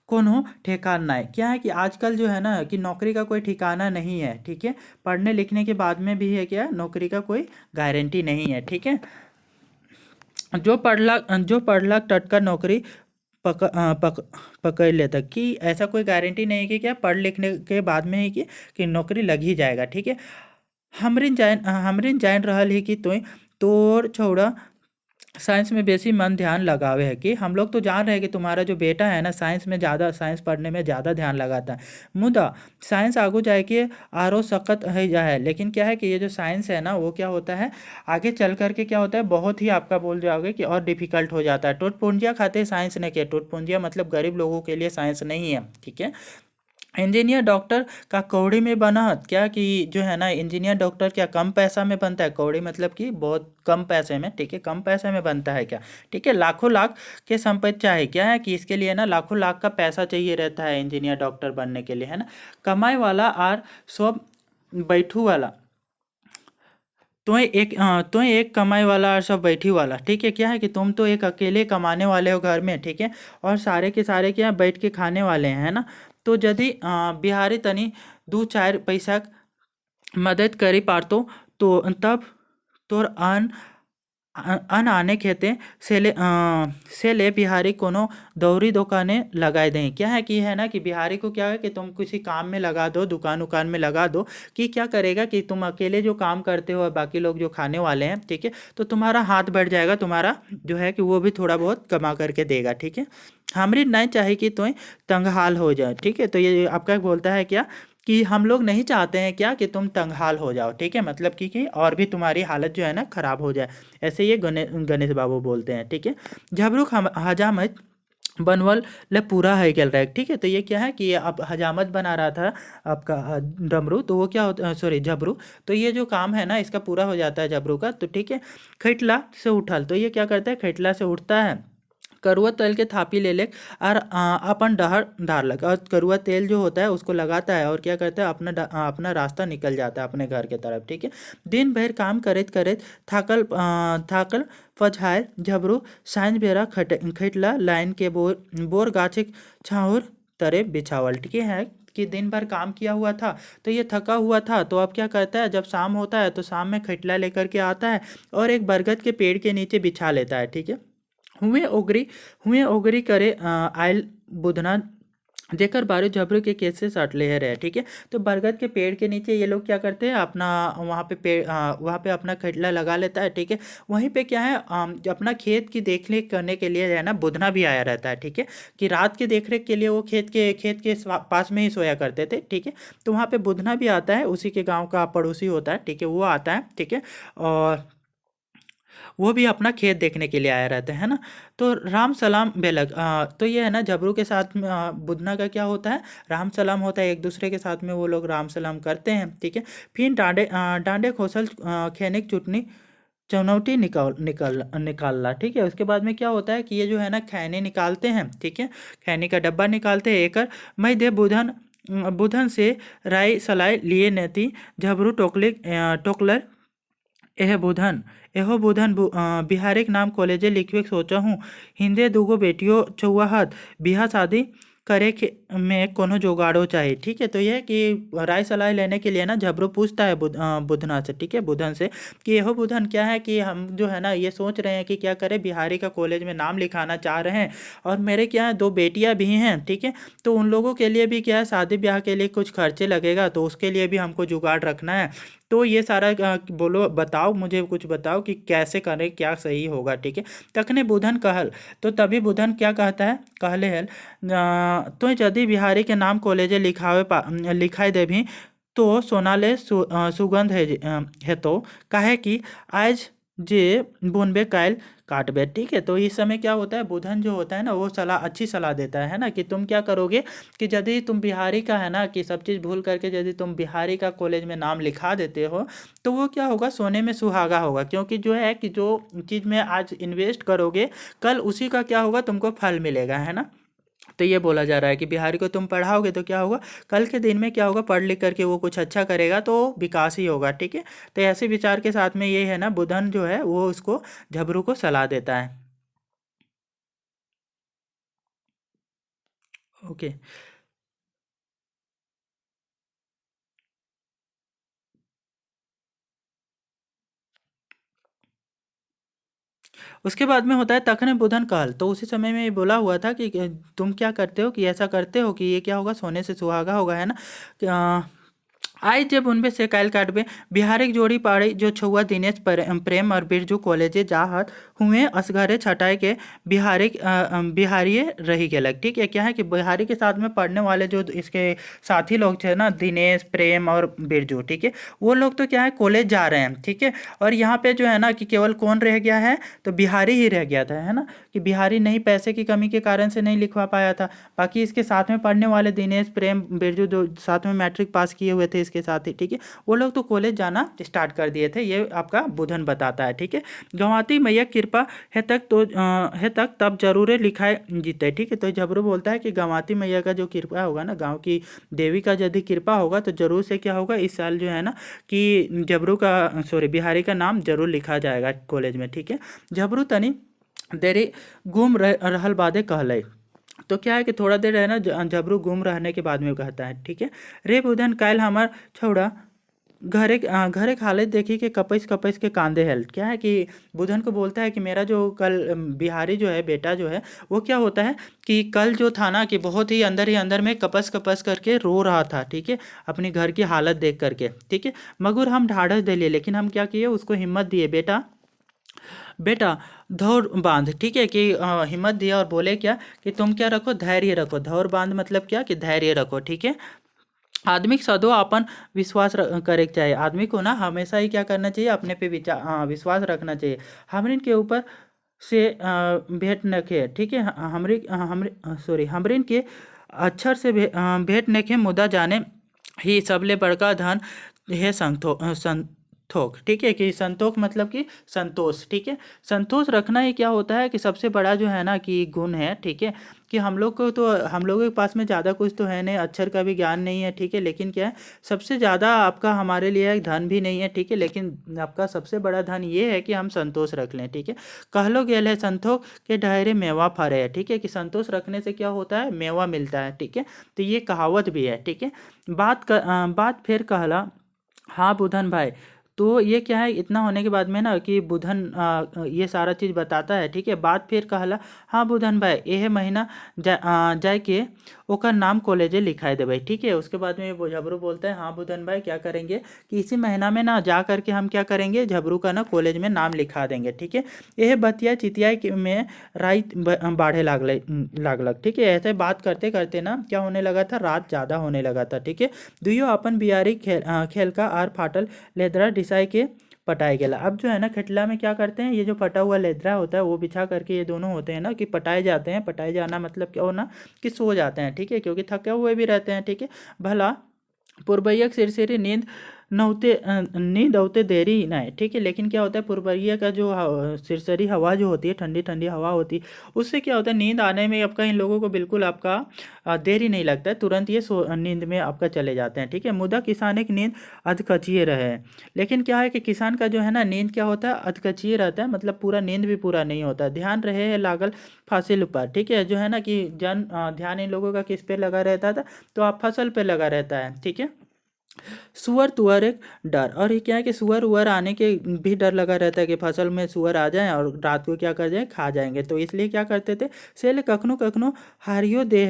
कोनो ठिकाना है, क्या है कि आजकल जो है ना कि नौकरी का कोई ठिकाना नहीं है। ठीक है, पढ़ने लिखने के बाद में भी है क्या नौकरी का कोई गारंटी नहीं है। ठीक है, जो पढ़ला टटका नौकरी पकड़ लेता, कि ऐसा कोई गारंटी नहीं है कि क्या पढ़ लिखने के बाद में ही कि नौकरी लग ही जाएगा। ठीक है, हमरिन जान रहल ही कि तोर छौड़ा साइंस में बेसी मन ध्यान लगावे है। कि हम लोग तो जान रहे हैं कि तुम्हारा जो बेटा है ना साइंस पढ़ने में ज़्यादा ध्यान लगाता है, मुदा साइंस आगू जाए के आरो सख्त है जा है। लेकिन क्या है कि ये जो साइंस है ना वो क्या होता है आगे चल करके क्या होता है बहुत ही आपका बोल जाओगे कि और डिफिकल्ट हो जाता है। टोटपुंजिया खाते साइंस ने किया, टोटपुंजिया मतलब गरीब लोगों के लिए साइंस नहीं है। ठीक है, इंजीनियर डॉक्टर का कौड़ी में बना हत, क्या कि जो है ना इंजीनियर डॉक्टर क्या कम पैसा में बनता है, कौड़ी मतलब कि बहुत कम पैसे में। ठीक है, कम पैसे में बनता है क्या। ठीक है, लाखों लाख के संपत्ति चाहे, क्या है कि इसके लिए ना लाखों लाख का पैसा चाहिए रहता है इंजीनियर डॉक्टर बनने के लिए है ना, कमाई वाला और सब बैठू वाला, तो एक कमाई वाला और सब बैठी वाला। ठीक है, क्या है कि तुम तो एक अकेले कमाने वाले हो घर में। ठीक है, और सारे के सारे क्या बैठ के खाने वाले हैं है ना, तो यदि बिहारी तनी दू चार पैसा मदद करी पारतो तो तब तोर अन आने खेते से ले बिहारी कोनो दौरी दुकाने लगाए दें। क्या है कि है ना कि बिहारी को क्या है कि तुम किसी काम में लगा दो, दुकान उकान में लगा दो, कि क्या करेगा कि तुम अकेले जो काम करते हो और बाकी लोग जो खाने वाले हैं। ठीक है, तो तुम्हारा हाथ बढ़ जाएगा, तुम्हारा जो है कि वो भी थोड़ा बहुत कमा करके देगा। ठीक है, हमरी नहीं चाहे कि तुम तंगहाल हो जाए। ठीक है, तो ये आपका बोलता है क्या कि हम लोग नहीं चाहते हैं क्या कि तुम तंगहाल हो जाओ। ठीक है, मतलब कि और भी तुम्हारी हालत जो है ना खराब हो जाए, ऐसे ये गणेश बाबू बोलते हैं। ठीक है, झबरू हजामत बनवल ले पूरा है गेल रहा है। ठीक है, तो ये क्या है कि ये अब हजामत बना रहा था आपका डमरू, तो वो क्या होता, सॉरी झबरू। तो ये जो काम है ना इसका पूरा हो जाता है झबरू का। तो ठीक है, खैटला से उठल, तो ये क्या करता है, खैटला से उठता है, करुआ तेल के थापी ले ले और अपन डहर डालक, और करुआ तेल जो होता है उसको लगाता है और क्या करता है, अपना रास्ता निकल जाता है अपने घर के तरफ। ठीक है, दिन भर काम करत करत थाकल पछायल झबरू साँझ बेरा खटला लाइन के बोर गाछे छाउर तरे बिछावल। ठीक है कि दिन भर काम किया हुआ था तो ये थका हुआ था, तो अब क्या करता है, जब शाम होता है तो शाम में खटला लेकर के आता है और एक बरगद के पेड़ के नीचे बिछा लेता है। ठीक है, हुए ओगरी करे आयल बुधना जेकर बारू झबरू के केस से सट ले रहे। ठीक है, तो बरगद के पेड़ के नीचे ये लोग क्या करते हैं, अपना वहाँ पे वहाँ पे अपना खटला लगा लेता है। ठीक है, वहीं पे क्या है, अपना खेत की देखरेख करने के लिए है ना बुधना भी आया रहता है। ठीक है, कि रात की देखरेख के लिए वो खेत के पास में ही सोया करते थे। ठीक है, तो वहाँ पे बुधना भी आता है, उसी के गाँव का पड़ोसी होता है। ठीक है, वो आता है। ठीक है, और वो भी अपना खेत देखने के लिए आए रहते हैं ना। तो राम सलाम बेलग, तो ये है ना झबरू के साथ में बुधना का क्या होता है, राम सलाम होता है, एक दूसरे के साथ में वो लोग राम सलाम करते हैं। ठीक है, फिर डांडे खोसल खैनिक चुटनी चुनौती निकालना। ठीक है, उसके बाद में क्या होता है कि ये जो है ना खैनी निकालते हैं। ठीक है, खैनी का डब्बा निकालते हैं एकर मई दे बुधन बुधन से राय सलाय लिए नेती झबरू टोकलर एहो बुधन बिहारिक नाम कॉलेजे लिखवे सोचा हूँ, हिंदे दूगो बेटियों चौवाहत बिहा शादी करे के में कोनो जुगाड़ो चाहिए। ठीक है, तो यह है कि राय सलाह लेने के लिए ना झबरू पूछता है बुधना से। ठीक है, बुधन से कि यहो बुधन क्या है कि हम जो है ना ये सोच रहे हैं कि क्या करें, बिहारी का कॉलेज में नाम लिखाना चाह रहे हैं और मेरे क्या है 2 बेटियां भी हैं। ठीक है, तो उन लोगों के लिए भी क्या है शादी ब्याह के लिए कुछ खर्चे लगेगा, तो उसके लिए भी हमको जुगाड़ रखना है। तो ये सारा बोलो, बताओ मुझे, कुछ बताओ कि कैसे करें, क्या सही होगा। ठीक है, तखने बुधन कहल, तो तभी बुधन क्या कहता है, कहले हल तो यदि बिहारी के नाम कॉलेजे लिखाई देभी तो सोनाले सुगंध है तो काहे कि आज जे बुनबे कायल काटबे। ठीक है, तो इस समय क्या होता है, बुधन जो होता है ना वो अच्छी सलाह देता है ना, कि तुम क्या करोगे कि यदि तुम बिहारी का है ना कि सब चीज़ भूल करके यदि तुम बिहारी का कॉलेज में नाम लिखा देते हो तो वो क्या होगा, सोने में सुहागा होगा, क्योंकि जो है कि जो चीज़ में आज इन्वेस्ट करोगे कल उसी का क्या होगा, तुमको फल मिलेगा, है ना। तो ये बोला जा रहा है कि बिहारी को तुम पढ़ाओगे तो क्या होगा, कल के दिन में क्या होगा, पढ़ लिख करके वो कुछ अच्छा करेगा तो विकास ही होगा। ठीक है, तो ऐसे विचार के साथ में ये है ना बुधन जो है वो उसको झबरू को सलाह देता है। ओके, उसके बाद में होता है तखने बुधन काल, तो उसी समय में ये बोला हुआ था कि तुम क्या करते हो कि ऐसा करते हो कि ये क्या होगा, सोने से सुहागा होगा, है ना। आज जब उनपे से कायल काटबे बिहारिक जोड़ी पाड़ी जो छुआ दिनेश प्रेम और बिरजू कॉलेजे जाहत हुए असघरे छटाई के बिहारिये रही गेलक। ठीक है, क्या है कि बिहारी के साथ में पढ़ने वाले जो इसके साथी लोग थे ना, दिनेश प्रेम और बिरजू, ठीक है, वो लोग तो क्या है कॉलेज जा रहे हैं। ठीक है, और यहाँ पे जो है ना कि केवल कौन रह गया है, तो बिहारी ही रह गया था, है ना, कि बिहारी नहीं, पैसे की कमी के कारण से नहीं लिखवा पाया था। बाकी इसके साथ में पढ़ने वाले दिनेश प्रेम बिरजू जो साथ में मैट्रिक पास किए हुए थे इसके साथ ही, ठीक है, वो लोग तो कॉलेज जाना स्टार्ट कर दिए थे, ये आपका बुधन बताता है। ठीक है, गंवाती मैया कृपा है तक तब जरूर लिखाए जीते। ठीक है, तो झबरू बोलता है कि गंवाती मैया का जो कृपा होगा ना, गाँव की देवी का यदि कृपा होगा तो जरूर से क्या होगा, इस साल जो है ना कि झबरू का, सॉरी, बिहारी का नाम जरूर लिखा जाएगा कॉलेज में। ठीक है, झबरू तनी देरी घूम रहल बादे कहले, तो क्या है कि थोड़ा देर है ना झबरू गुम रहने के बाद में वो कहता है, ठीक है, रे बुधन कायल हमार छौड़ा घरे हालत देखी कि कपैस कपैस के कांदे हेल। क्या है कि बुधन को बोलता है कि मेरा जो कल बिहारी जो है बेटा जो है वो क्या होता है कि कल जो था ना कि बहुत ही अंदर में कपस कपस करके रो रहा था। ठीक है, अपनी घर की हालत देख करके। ठीक है, मगर हम ढाढ़स दे लिए, लेकिन हम क्या किए, उसको हिम्मत दिए, बेटा बेटा धौर बांध। ठीक है, कि हिम्मत दिया और बोले क्या कि तुम क्या रखो, धैर्य रखो। धौर बांध मतलब क्या कि धैर्य रखो। ठीक है, आदमी को सदो अपन विश्वास करे के चाहिए। आदमी को ना हमेशा ही क्या करना चाहिए, अपने पे विश्वास रखना चाहिए। हमने के ऊपर से भेंट नखे, ठीक है। हमरिन के अक्षर से भेंट नखे, मुदा जाने ही सबले बड़का धन है संतोख, ठीक है। कि संतोख मतलब कि संतोष, ठीक है। संतोष रखना ही क्या होता है कि सबसे बड़ा जो है ना कि गुण है, ठीक है। कि हम लोग को तो हम लोगों के पास में ज़्यादा कुछ तो है नहीं, अक्षर का भी ज्ञान नहीं है, ठीक है। लेकिन क्या है, सबसे ज़्यादा आपका हमारे लिए एक धन भी नहीं है, ठीक है। लेकिन आपका सबसे बड़ा धन ये है कि हम संतोष रख लें, ठीक है। कहलो गेल है संतोष के ढेरे मेवा फरे है, ठीक है। कि संतोष रखने से क्या होता है, मेवा मिलता है, ठीक है। तो ये कहावत भी है, ठीक है। बात फिर कहला, हाँ बुधन भाई। तो ये क्या है, इतना होने के बाद में ना कि बुधन ये सारा चीज़ बताता है, ठीक है। बात फिर कहला, हाँ बुधन भाई, यह महीना जाए के ओकर नाम कॉलेजे लिखाए देवे, ठीक है। उसके बाद में वो झबरू बोलता है, हाँ बुधन भाई क्या करेंगे कि इसी महीना में ना जा करके हम क्या करेंगे, झबरू का ना कॉलेज में नाम लिखा देंगे, ठीक है। यह बतिया चितिया में रात बाढ़े लागलक, ठीक है। ऐसे बात करते करते ना क्या होने लगा था, रात ज़्यादा होने लगा था, ठीक है। दुइयो अपन बियारी खेल का आर फाटल लेदरा डिसाई के पटाए गेला। अब जो है ना खिटला में क्या करते हैं, ये जो फटा हुआ लेदरा होता है वो बिछा करके ये दोनों होते हैं ना कि पटाए जाते हैं। पटाए जाना मतलब क्या होना कि सो जाते हैं, ठीक है, क्योंकि थके हुए भी रहते हैं, ठीक है। भला पूर्वैयक सिरसिरी नींद औते देरी नहीं, ठीक है। लेकिन क्या होता है, पूर्वैया का जो सिरसरी हवा जो होती है, ठंडी ठंडी हवा होती है, उससे क्या होता है, नींद आने में आपका इन लोगों को बिल्कुल आपका देरी नहीं लगता है, तुरंत ये नींद में आपका चले जाते हैं, ठीक है। मुदा किसान की नींद अधकचिए रहे। लेकिन क्या है कि किसान का जो है ना नींद क्या होता है, अधकचिए रहता है, मतलब पूरा नींद भी पूरा नहीं होता। ध्यान रहे है लागल फासिल पर, ठीक है। जो है ना कि ध्यान इन लोगों का किस पे लगा रहता था, तो आप फसल पे लगा रहता है, ठीक है। सुअर तुअर एक डर, और ये क्या है कि सुअर उअर आने के भी डर लगा रहता है कि फसल में सुअर आ जाए और रात को क्या कर जाए, खा जाएंगे। तो इसलिए क्या करते थे, सेल कखनो कखनो हारियो दे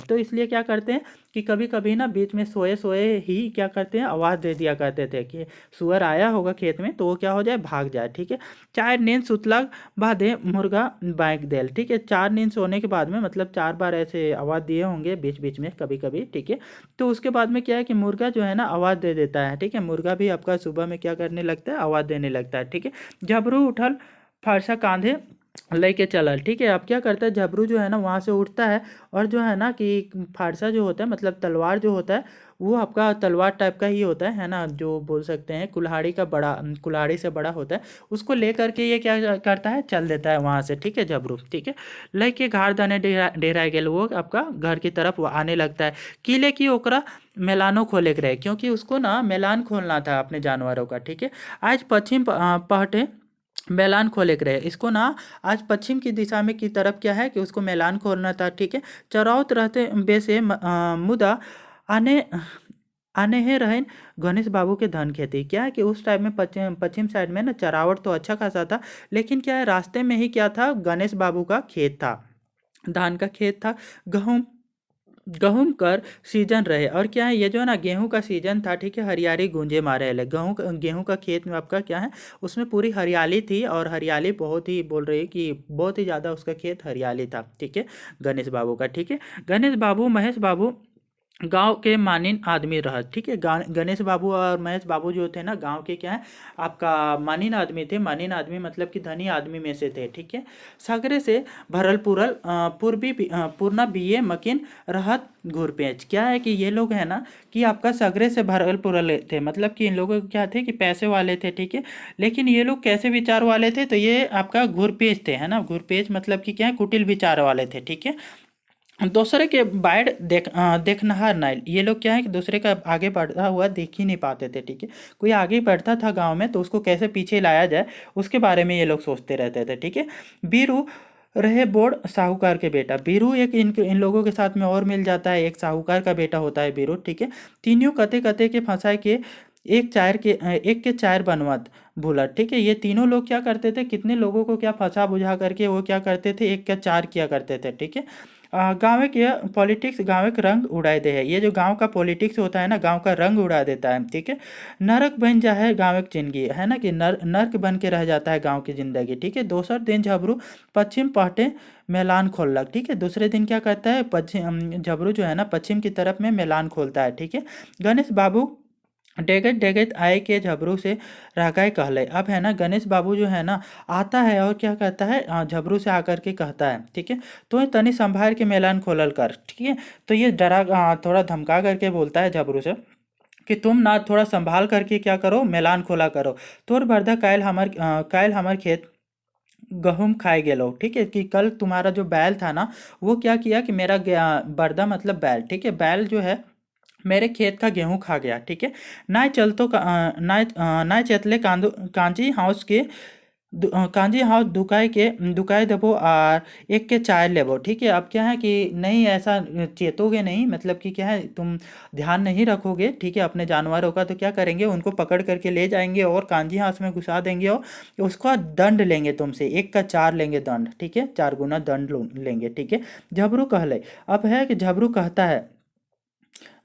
तो इसलिए क्या करते हैं कि कभी कभी ना बीच में सोए सोए ही क्या करते हैं, आवाज़ दे दिया करते थे कि सुअर आया होगा खेत में, तो वो क्या हो जाए, भाग जाए, ठीक है। चार नींद सुतला बादे मुर्गा बैक देल, ठीक है। चार नींद सोने के बाद में मतलब 4 बार ऐसे आवाज़ दिए होंगे बीच बीच में कभी कभी, ठीक है। तो उसके बाद में क्या है कि मुर्गा जो है ना आवाज़ दे देता है, ठीक है। मुर्गा भी आपका सुबह में क्या करने लगता है, आवाज़ देने लगता है, ठीक है। झबरू उठल, फरसा कांधे लेके चलल, ठीक है। अब क्या करता है, झबरू जो है ना वहाँ से उठता है, और जो है ना कि फारसा जो होता है मतलब तलवार जो होता है, वो आपका तलवार टाइप का ही होता है ना, जो बोल सकते हैं कुल्हाड़ी का बड़ा, कुल्हाड़ी से बड़ा होता है। उसको ले करके ये क्या करता है, चल देता है वहाँ से, ठीक है, झबरू, ठीक है। लेके घाड़ दाने डेरा गेल, वो आपका घर की तरफ वो आने लगता है। किले की ओकरा मेलानो खोले के रहे, क्योंकि उसको ना मेलान खोलना था अपने जानवरों का, ठीक है। आज पश्चिम पहटे मैलान खोले के रहे, इसको ना आज पश्चिम की दिशा में की तरफ क्या है कि उसको मैलान खोलना था, ठीक है। चराउत रहते बेसे मुदा आने आने ही रहे गणेश बाबू के धन खेती। क्या है कि उस टाइम में पश्चिम पश्चिम साइड में ना चरावट तो अच्छा खासा था, लेकिन क्या है रास्ते में ही क्या था, गणेश बाबू का खेत था, धान का खेत था। गेहूँ गेहूं कर सीजन रहे, और क्या है, ये जो है ना गेहूं का सीजन था, ठीक है। हरियाली गूंजे मारे ले, गेहूं का खेत में आपका क्या है, उसमें पूरी हरियाली थी, और हरियाली बहुत ही बोल रही है कि बहुत ही ज़्यादा उसका खेत हरियाली था, ठीक है, गणेश बाबू का, ठीक है। गणेश बाबू महेश बाबू गांव के मानिन आदमी रहा, ठीक है। गणेश बाबू और महेश बाबू जो थे ना गांव के क्या है, आपका मानिन आदमी थे। मानिन आदमी मतलब कि धनी आदमी में से थे, ठीक है। सगरे से भरल पुरल पूर्णा बीए मकिन रहत घुरपेच। क्या है कि ये लोग है ना कि आपका सगरे से भरल पुरल थे, मतलब कि इन लोगों को क्या थे कि पैसे वाले थे, ठीक है। लेकिन ये लोग कैसे विचार वाले थे, तो ये आपका घुरपेच थे, है ना। घुरपेच मतलब कि क्या है, कुटिल विचार वाले थे, ठीक है। दूसरे के बाइड देखनहार नाइल, ये लोग क्या है कि दूसरे का आगे बढ़ता हुआ देख ही नहीं पाते थे, ठीक है। कोई आगे बढ़ता था गांव में तो उसको कैसे पीछे लाया जाए, उसके बारे में ये लोग सोचते रहते थे, ठीक है। बीरू रहे बोर्ड साहूकार के बेटा, बीरू एक इन लोगों के साथ में और मिल जाता है, एक साहूकार का बेटा होता है बीरू, ठीक है। तीनों कते कते के फंसाए के एक के चार बनवत भूला, ठीक है। ये तीनों लोग क्या करते थे, कितने लोगों को क्या फंसा बुझा करके वो क्या करते थे, एक का चार किया करते थे, ठीक है। गाँव के पॉलिटिक्स गाँव के रंग उड़ाए दे है, ये जो गांव का पॉलिटिक्स होता है ना, गांव का रंग उड़ा देता है, ठीक है। नरक बन जा है गाँव की जिंदगी, है ना कि नर्क बन के रह जाता है गांव की जिंदगी, ठीक है। दोसर दिन झबरू पश्चिम पहटे मैलान खोलक, ठीक है। दूसरे दिन क्या करता है, पश्चिम झबरू जो है ना पश्चिम की तरफ में मैलान खोलता है, ठीक है। गणेश बाबू डेगत डेगत आए के झबरू से रागाय कहले। अब है ना गणेश बाबू जो है ना आता है और क्या कहता है, झबरू से आकर के कहता है, ठीक है, तो ये तनी संभाल के मेलान खोलल कर, ठीक है। तो ये डरा थोड़ा धमका करके बोलता है झबरू से कि तुम ना थोड़ा संभाल करके क्या करो, मेलान खोला करो। तोर बरदा कायल हमर खेत गहूम खाए गेलो, ठीक है, कि कल तुम्हारा जो बैल था ना वो क्या किया कि मेरा बरदा मतलब बैल, ठीक है, बैल जो है मेरे खेत का गेहूं खा गया, ठीक है। नाय चलतो नाय चेतले कांजी हाउस के कांजी हाउस दुकाई देबो और एक के चाय लेबो, ठीक है। अब क्या है कि नहीं ऐसा चेतोगे नहीं, मतलब कि क्या है तुम ध्यान नहीं रखोगे, ठीक है, अपने जानवरों का, तो क्या करेंगे उनको पकड़ करके ले जाएंगे और कांजी हाउस में घुसा देंगे और उसका दंड लेंगे तुमसे, एक का चार लेंगे दंड, ठीक है, 4 गुना दंड लेंगे, ठीक है। झबरू कहले। अब है कि झबरू कहता है,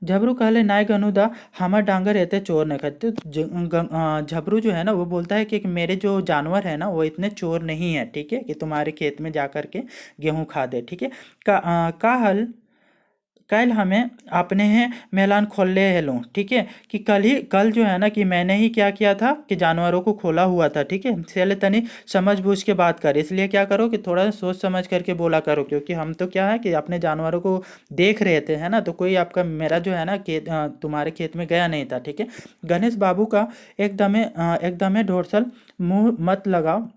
झबरू कहले नाय गनुदा हमर डांगर एते चोर नहीं खाते। तो झबरू जो है ना वो बोलता है कि मेरे जो जानवर है ना वो इतने चोर नहीं है, ठीक है, कि तुम्हारे खेत में जा कर के गेहूं खा दे, ठीक है। का हल कल हमें अपने हैं मैलान खोले हेलूँ, ठीक है, कि कल जो है ना कि मैंने ही क्या किया था कि जानवरों को खोला हुआ था, ठीक है। इसलिए तनी समझ बूझ के बात कर, इसलिए क्या करो कि थोड़ा सोच समझ करके बोला करो, क्योंकि हम तो क्या है कि अपने जानवरों को देख रहे थे, है ना, तो कोई आपका मेरा जो है ना खेत तुम्हारे खेत में गया नहीं था, ठीक है। गणेश बाबू का एकदमे ढोरसल मुंह मत लगाओ,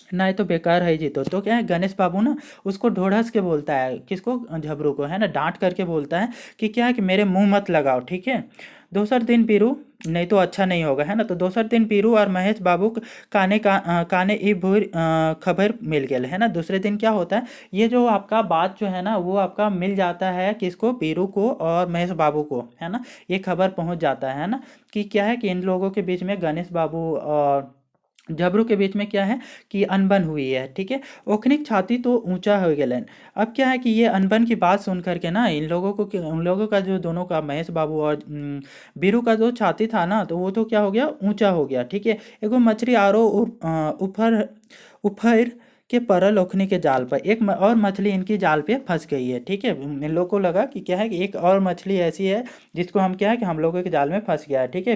नहीं तो बेकार है जी। तो क्या है गणेश बाबू ना उसको ढोढ़स के बोलता है, किसको, झबरू को, है ना, डांट करके बोलता है कि क्या है कि मेरे मुंह मत लगाओ, ठीक है। दोसर दिन पीरू नहीं तो अच्छा नहीं होगा, है ना। तो दोसर दिन पीरू और महेश बाबू काने ई भूर खबर मिल गया, है ना। दूसरे दिन क्या होता है, ये जो आपका बात जो है ना वो आपका मिल जाता है किसको, पीरू को और महेश बाबू को, है ना। ये खबर पहुंच जाता है ना कि क्या है कि इन लोगों के बीच में, गणेश बाबू और झबरू के बीच में क्या है कि अनबन हुई है, ठीक है। ओखनिक छाती तो ऊंचा हो गलन। अब क्या है कि ये अनबन की बात सुन करके ना इन लोगों को, उन लोगों का जो दोनों का, महेश बाबू और बीरू का जो छाती था ना तो वो तो क्या हो गया, ऊंचा हो गया, ठीक है। एगो मछली आरो ऊपर ऊपर के परल ओखनी के जाल पर और मछली इनकी जाल पे फंस गई है, ठीक है। इन लोगों को लगा कि क्या है कि एक और मछली ऐसी है जिसको हम क्या है कि हम लोगों के जाल में फंस गया है, ठीक है।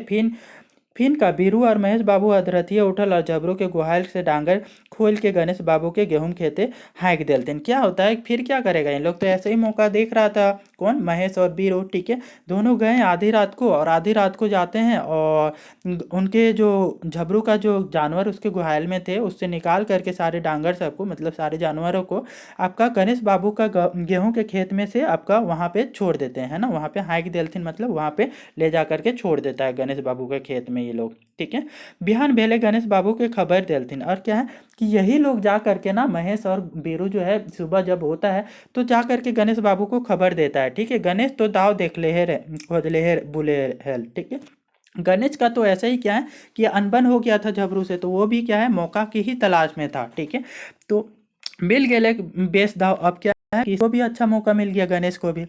फिर का बीरू और महेश बाबू अधरतिया उठल और जबरू के गुहाल से डांगर खोल के गणेश बाबू के गेहूं खेते हाँक देते। क्या होता है फिर क्या करेगा, इन लोग तो ऐसे ही मौका देख रहा था, कौन, महेश और बीरू, ठीक है। दोनों गए आधी रात को, और आधी रात को जाते हैं और उनके जो झबरू का जो जानवर उसके गुहाल में थे उससे निकाल करके सारे डांगर सबको, मतलब सारे जानवरों को आपका गणेश बाबू का गेहूं के खेत में से आपका वहाँ पे छोड़ देते हैं, है ना, वहाँ पे हाँक देलथिन, मतलब वहाँ पे ले जा करके छोड़ देता है गणेश बाबू के खेत में ये लोग, ठीक है। बिहान भेले गणेश बाबू के खबर देलथिन, और क्या है कि यही लोग जा करके ना, महेश और बीरू जो है, सुबह जब होता है तो जा करके गणेश बाबू को खबर देता है, ठीक है। गणेश तो दाव देख ले है, खोज ले है, बुले है, ठीक है। गणेश का तो ऐसा ही क्या है कि अनबन हो गया था झबरू से, तो वो भी क्या है मौका की ही तलाश में था, ठीक है। तो मिल गए बेस दाव। अब क्या है कि इसको भी अच्छा मौका मिल गया, गणेश को भी।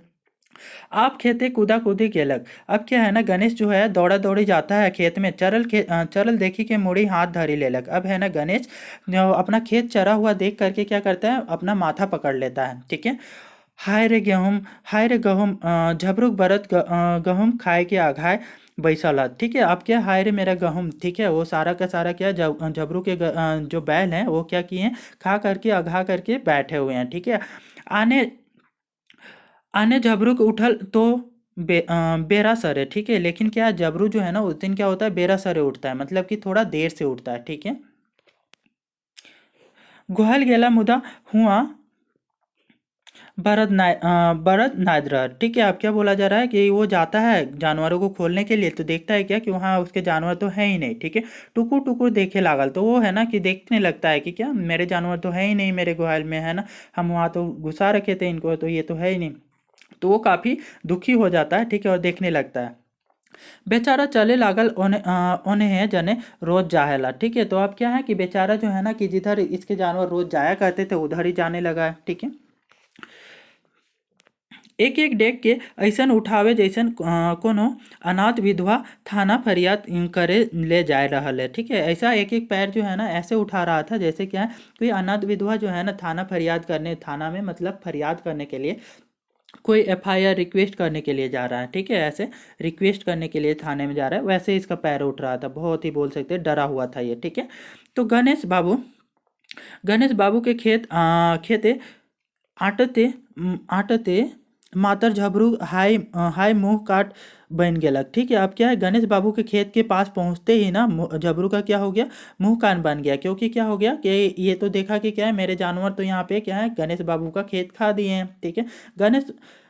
आप खेते कूदा कूदी केलक। अब क्या है ना गणेश जो है दौड़ा दौड़ी जाता है खेत में, चरल देखी के मुड़ी हाथ धरी लेलक। अब है ना गणेश जो अपना खेत चरा हुआ देख करके क्या करता है, अपना माथा पकड़ लेता है, ठीक है। हाय रे गेहूँ, हाय रे गहूम, झबरुक बरत गहूम खाए के आघाय बैसल, ठीक है। अब क्या, हाय रे मेरा गहूम, ठीक है, वो सारा का सारा क्या झबरू के जो बैल हैं वो क्या किए हैं, खा करके अघा करके बैठे हुए हैं, ठीक है। आने आने झबरू के उठल तो बेरा सरे, ठीक है। लेकिन क्या है, झबरू जो है ना उस दिन क्या होता है, बेरा सरे उठता है, मतलब कि थोड़ा देर से उठता है, ठीक है। गुहल गेला मुदा हुआ बरद नादरा, ठीक है। अब क्या बोला जा रहा है कि वो जाता है जानवरों को खोलने के लिए, तो देखता है क्या कि वहाँ उसके जानवर तो है ही नहीं, ठीक है। टुकुर टुकुर देखे लागल, तो वो है ना कि देखने लगता है कि क्या मेरे जानवर तो है ही नहीं मेरे गुहाल में, है ना, हम वहाँ तो घुसा रखे थे इनको, तो ये तो है ही नहीं। तो वो काफ़ी दुखी हो जाता है, ठीक है, और देखने लगता है। बेचारा चले लागल ओने है जने रोज जाहेला, ठीक है। तो अब क्या है कि बेचारा जो है ना कि जिधर इसके जानवर रोज जाया करते थे उधर ही जाने लगा है, ठीक है। एक एक डेग के ऐसन उठावे जैसन कोनो अनाथ विधवा थाना फरियाद करे ले जा रहल है, ठीक है। ऐसा एक एक पैर जो है ना ऐसे उठा रहा था जैसे क्या है कोई अनाथ विधवा जो है ना थाना फरियाद करने, थाना में मतलब फरियाद करने के लिए कोई एफआईआर रिक्वेस्ट करने के लिए जा रहा है, ठीक है, ऐसे रिक्वेस्ट करने के लिए थाने में जा रहा है, वैसे इसका पैर उठ रहा था, बहुत ही बोल सकते हैं डरा हुआ था ये, ठीक है। तो गणेश बाबू के खेते आटते मातर झबरू हाय मुंह काट बन गेलक, ठीक है। अब क्या है, गणेश बाबू के खेत के पास पहुंचते ही ना झबरू का क्या हो गया, मुंह कान बन गया, क्योंकि क्या हो गया कि ये तो देखा कि क्या है, मेरे जानवर तो यहाँ पे क्या है, गणेश बाबू का खेत खा दिए हैं, ठीक है। गणेश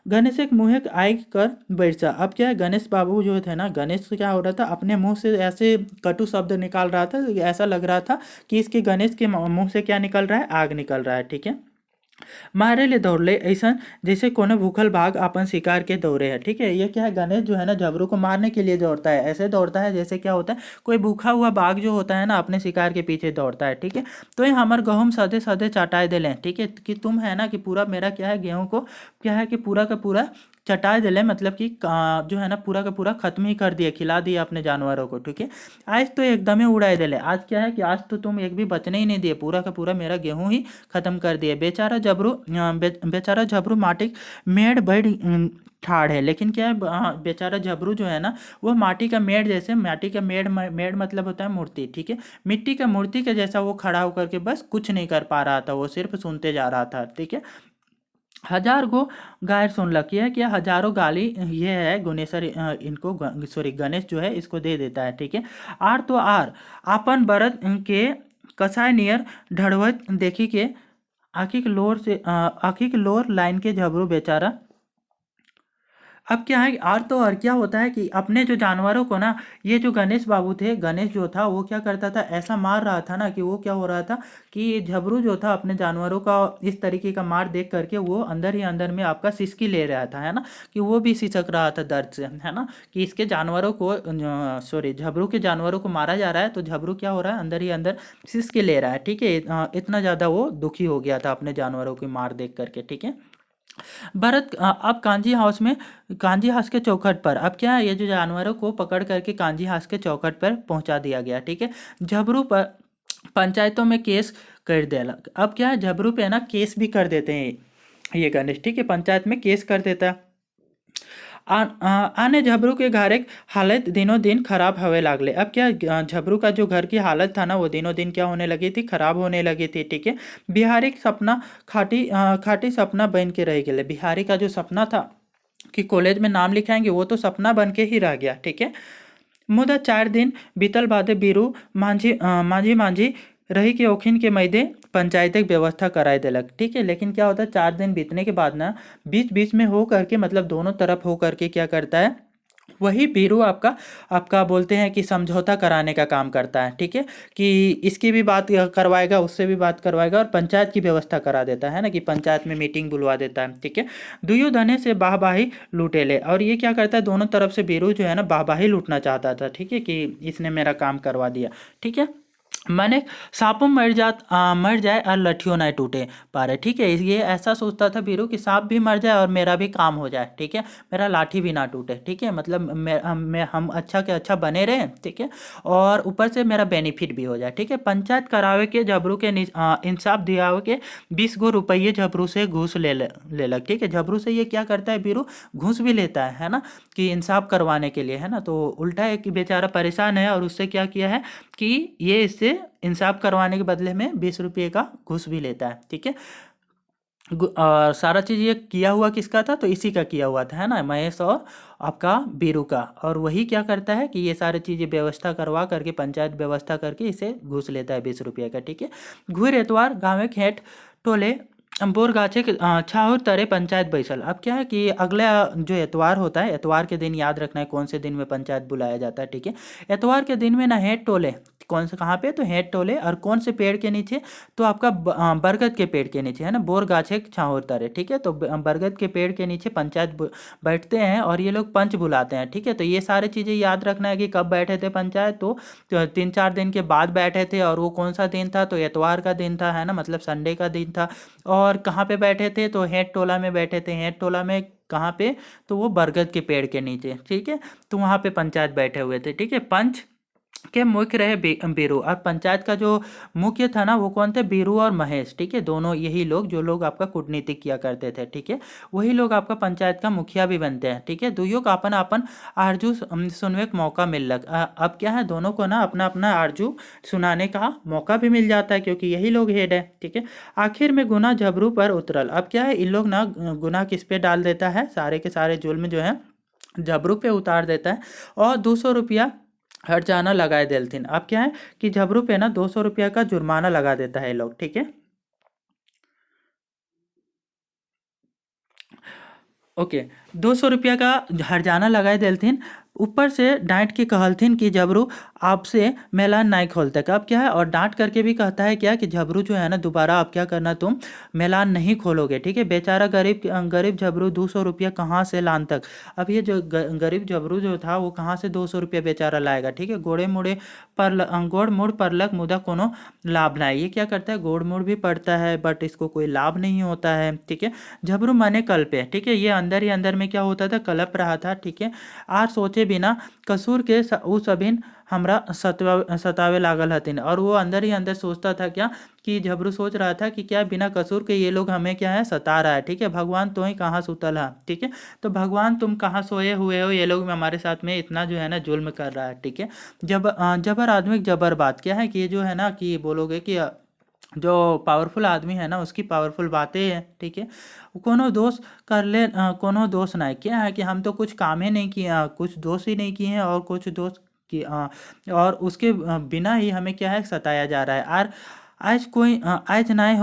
गणेश एक मुँह आई कर बैठ जा। अब क्या है, गणेश बाबू जो थे ना, गणेश क्या हो रहा था, अपने मुंह से ऐसे कटु शब्द निकाल रहा था, ऐसा लग रहा था कि इसके गणेश के मुंह से क्या निकल रहा है, आग निकल रहा है, ठीक है। मारे ले दौड़ले ऐसा जैसे कोनो भूखल भाग अपन शिकार के दौड़े है, ठीक है। ये क्या है, गणेश जो है ना झबरू को मारने के लिए दौड़ता है, ऐसे दौड़ता है जैसे क्या होता है, कोई भूखा हुआ बाघ जो होता है ना अपने शिकार के पीछे दौड़ता है, ठीक है। तो ये हमार गहूम सधे सधे चटाई दिले, ठीक है, कि तुम है ना कि पूरा मेरा क्या है, गेहूं को क्या है कि पूरा का पूरा चटाई दिले, मतलब कि जो है ना पूरा का पूरा खत्म ही कर दिए, खिला दिए अपने जानवरों को, ठीक है। आज तो एकदम ही उड़ाई दिले, आज क्या है कि आज तो तुम एक भी बचने ही नहीं दिए, पूरा का पूरा मेरा गेहूं ही खत्म कर दिए। बेचारा झबरू माटी मेड़ बैठ ठाड़ है, लेकिन क्या है, बेचारा झबरू जो है ना वो माटी का मेड़ जैसे, माटी का मेड़ मेड़ मतलब होता है मूर्ति, ठीक है, मिट्टी का मूर्ति के जैसा वो खड़ा होकर के बस कुछ नहीं कर पा रहा था, वो सिर्फ सुनते जा रहा था, ठीक है। हजार गो गायर सुनलक, यह क्या, हजारों गाली ये है गुनेश्वर इनको सॉरी गणेश जो है इसको दे देता है, ठीक है। आर तो आर आपन बरद के कसाय नियर ढड़वत देखी के आखिक लोर लाइन के झबरू बेचारा। अब क्या है, और तो और क्या होता है कि अपने जो जानवरों को ना, ये जो गणेश बाबू थे, गणेश जो था वो क्या करता था, ऐसा मार रहा था ना कि वो क्या हो रहा था कि झबरू जो था अपने जानवरों का इस तरीके का मार देख करके वो अंदर ही अंदर में आपका सिसकी ले रहा था, है ना, कि वो भी सिसक रहा था दर्द से, है ना, कि इसके जानवरों को सॉरी झबरू के जानवरों को मारा जा रहा है, तो झबरू क्या हो रहा है, अंदर ही अंदर सिसकी ले रहा है, ठीक है। इतना ज़्यादा वो दुखी हो गया था अपने जानवरों की मार देख करके, ठीक है। अब कांजी हाउस के चौखट पर अब क्या है, ये जो जानवरों को पकड़ करके कांजी हाउस के चौखट पर पहुंचा दिया गया, ठीक है। झबरू पर पंचायतों में केस कर देला। अब क्या है, झबरू पे ना केस भी कर देते हैं ये गणेश, ठीक है, पंचायत में केस कर देता है। आने झबरू के घर एक हालत दिनों दिन खराब होने लागले। अब क्या, झबरू का जो घर की हालत था ना वो दिनों दिन क्या होने लगी थी, खराब होने लगी थी, ठीक है। बिहारी का सपना खाटी सपना बन के रह गए। बिहारी का जो सपना था कि कॉलेज में नाम लिखाएंगे, वो तो सपना बन के ही रह गया, ठीक है। मुदा 4 दिन बीतल बादे बीरू मांझी रही के ओखिन के मैदे पंचायत व्यवस्था कराए देलक, ठीक है। लेकिन क्या होता है, 4 दिन बीतने के बाद ना बीच बीच में हो करके, मतलब दोनों तरफ हो करके क्या करता है, वही बीरू आपका आपका बोलते हैं कि समझौता कराने का काम करता है, ठीक है, कि इसकी भी बात करवाएगा, उससे भी बात करवाएगा, और पंचायत की व्यवस्था करा देता है ना, कि पंचायत में मीटिंग बुलवा देता है, ठीक है। दुयो धने से वाहवाही लूटेले, और ये क्या करता है, दोनों तरफ से बीरू जो है ना वाहवाही लूटना चाहता था, ठीक है, कि इसने मेरा काम करवा दिया, ठीक है। मैंने सांपों मर जाए और लठियों ना टूटे पारे, ठीक है। ये ऐसा सोचता था बीरू कि सांप भी मर जाए और मेरा भी काम हो जाए, ठीक है, मेरा लाठी भी ना टूटे, ठीक है, मतलब हम अच्छा के अच्छा बने रहे, ठीक है, और ऊपर से मेरा बेनिफिट भी हो जाए, ठीक है। पंचायत करावे के झबरू के इंसाफ दियावे के 20 गो रुपये झबरू से घूस लेलक, ठीक है। झबरू से ये क्या करता है, बीरू घूस भी लेता है ना, कि इंसाफ करवाने के लिए, है ना। तो उल्टा है कि बेचारा परेशान है, और उससे क्या किया है कि ये इससे इंसाफ करवाने के बदले में 20 रुपये का घूस भी लेता है, ठीक है। और सारा चीज़ ये किया हुआ किसका था, तो इसी का किया हुआ था, है ना, महेश और आपका बीरू का। और वही क्या करता है कि ये सारी चीज़ें व्यवस्था करवा करके, पंचायत व्यवस्था करके इसे घूस लेता है 20 रुपये का, ठीक है। घुर एतवार गाँव खेत टोले बोर गाछे के छाहुर तरे पंचायत बैसल। अब क्या है कि अगला जो एतवार होता है, एतवार के दिन याद रखना है कौन से दिन में पंचायत बुलाया जाता है, ठीक है। एतवार के दिन में ना हेड टोले, कौन से कहाँ पे, तो हेड टोले, और कौन से पेड़ के नीचे, तो आपका बरगद के पेड़ के नीचे, है ना, बोर गाछे छाहुर तरे, ठीक है। तो बरगद के पेड़ के नीचे पंचायत बैठते हैं, और ये लोग पंच बुलाते हैं, ठीक है। तो ये सारी चीज़ें याद रखना है कि कब बैठे थे पंचायत, तो 3-4 दिन के बाद बैठे थे, और वो कौन सा दिन था, तो एतवार का दिन था, है ना, मतलब संडे का दिन था। और कहाँ पे बैठे थे, तो हेड टोला में बैठे थे। हेड टोला में कहाँ पे, तो वो बरगद के पेड़ के नीचे, ठीक है। तो वहाँ पे पंचायत बैठे हुए थे, ठीक है। पंच के मुख्य रहे बीरू, और पंचायत का जो मुख्य था ना वो कौन थे, बीरू और महेश। ठीक है, दोनों यही लोग जो लोग आपका कूटनीति किया करते थे। ठीक है, वही लोग आपका पंचायत का मुखिया भी बनते हैं। ठीक है, दुइयों का अपन अपन आरजू सुनवे का मौका मिलक। अब क्या है, दोनों को ना अपना अपना आरजू सुनाने का मौका भी मिल जाता है, क्योंकि यही लोग हेड है। ठीक है, आखिर में गुना झबरू पर उतरल। अब क्या है, इन लोग ना गुना किस पे डाल देता है, सारे के सारे जुल्म जो है झबरू पे उतार देता है, और 200 रुपया हर्जाना लगाए देलथिन। अब क्या है कि झबरू पे ना 200 रुपया का जुर्माना लगा देता है ये लोग। ठीक है, ओके, 200 रुपया का हर्जाना लगाए देलथिन। ऊपर से डांट के कहलथिन कि झबरू आपसे मेलान नहीं खोलते। अब क्या है, और डांट करके भी कहता है क्या कि झबरू जो है ना दोबारा आप क्या करना, तुम मेलान नहीं खोलोगे। ठीक है, बेचारा गरीब गरीब झबरू 200 रुपया कहाँ से लान तक। अब ये जो गरीब झबरू जो था वो कहाँ से 200 रुपया बेचारा लाएगा। ठीक है, गोड़े मुड़े पर गोड़ मुड़ परलक मुदा कोनो लाभ नहीं। ये क्या करता है, गोड़ मुड़ भी पड़ता है बट इसको कोई लाभ नहीं होता है। ठीक है, झबरू माने कल पे। ठीक है, ये अंदर ही अंदर में क्या होता था, कलप रहा था। ठीक है, आज सोचे बिना कसूर के उ सभिन हमरा सतावे लागल हथिन। और वो अंदर ही अंदर सोचता था क्या कि झबरू सोच रहा था कि क्या बिना कसूर के ये लोग हमें क्या है सता रहा है। ठीक है, भगवान तो ही कहाँ सुतल है। ठीक है, तो भगवान तुम कहाँ सोए हुए हो, ये लोग हमारे साथ में इतना जो है ना जुल्म कर रहा है। ठीक है, जबर आदमी जबर बात। क्या है कि ये जो है ना कि बोलोगे कि जो पावरफुल आदमी है ना उसकी पावरफुल बातें हैं। ठीक है, कोनो दोष कर ले, कोनो दोष नहीं। क्या है कि हम तो कुछ काम ही नहीं किए, कुछ दोष ही नहीं किए हैं, और कुछ दोष कि और उसके बिना ही हमें क्या है सताया जा रहा है। और आज कोई आज नहीं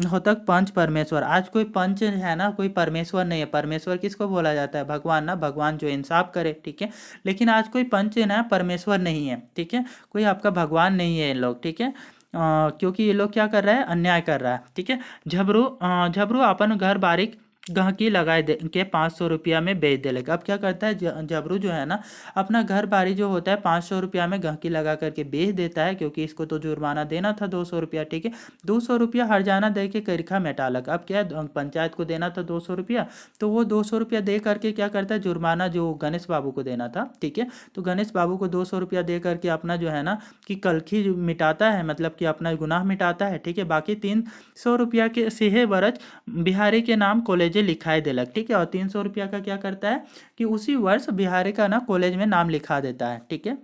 होतक पंच परमेश्वर। आज कोई पंच है ना, कोई परमेश्वर नहीं है। परमेश्वर किसको बोला जाता है, भगवान ना, भगवान जो इंसाफ करे। ठीक है, लेकिन आज कोई पंच है ना, परमेश्वर नहीं है। ठीक है, कोई आपका भगवान नहीं है इन लोग। ठीक है, क्योंकि ये लोग क्या कर रहा है, अन्याय कर रहा है। ठीक है, झबरू अपन घर बारीक गहकी लगाए दे के 500 रुपया में बेच देलेगा। अब क्या करता है झबरू जो है ना अपना घर बारी जो होता है 500 रुपया में गहकी लगा करके बेच देता है, क्योंकि इसको तो जुर्माना देना था 200 रुपया। ठीक है, 200 रुपया हर्जाना दे के करिखा मेटालक। अब क्या है, पंचायत को देना था 200 रुपया, तो वो 200 रुपया दे करके क्या करता है, जुर्माना जो गणेश बाबू को देना था। ठीक है, तो गणेश बाबू को 200 रुपया दे करके अपना जो है ना कि कलखी जो मिटाता है, मतलब कि अपना गुनाह मिटाता है। ठीक है, बाकी 300 रुपया के सेहे बरज बिहारी के नाम कॉलेज लिखाई देलक। ठीक है, और 300 रुपया का क्या करता है कि उसी वर्ष बिहारी का ना कॉलेज में नाम लिखा देता है। ठीक है,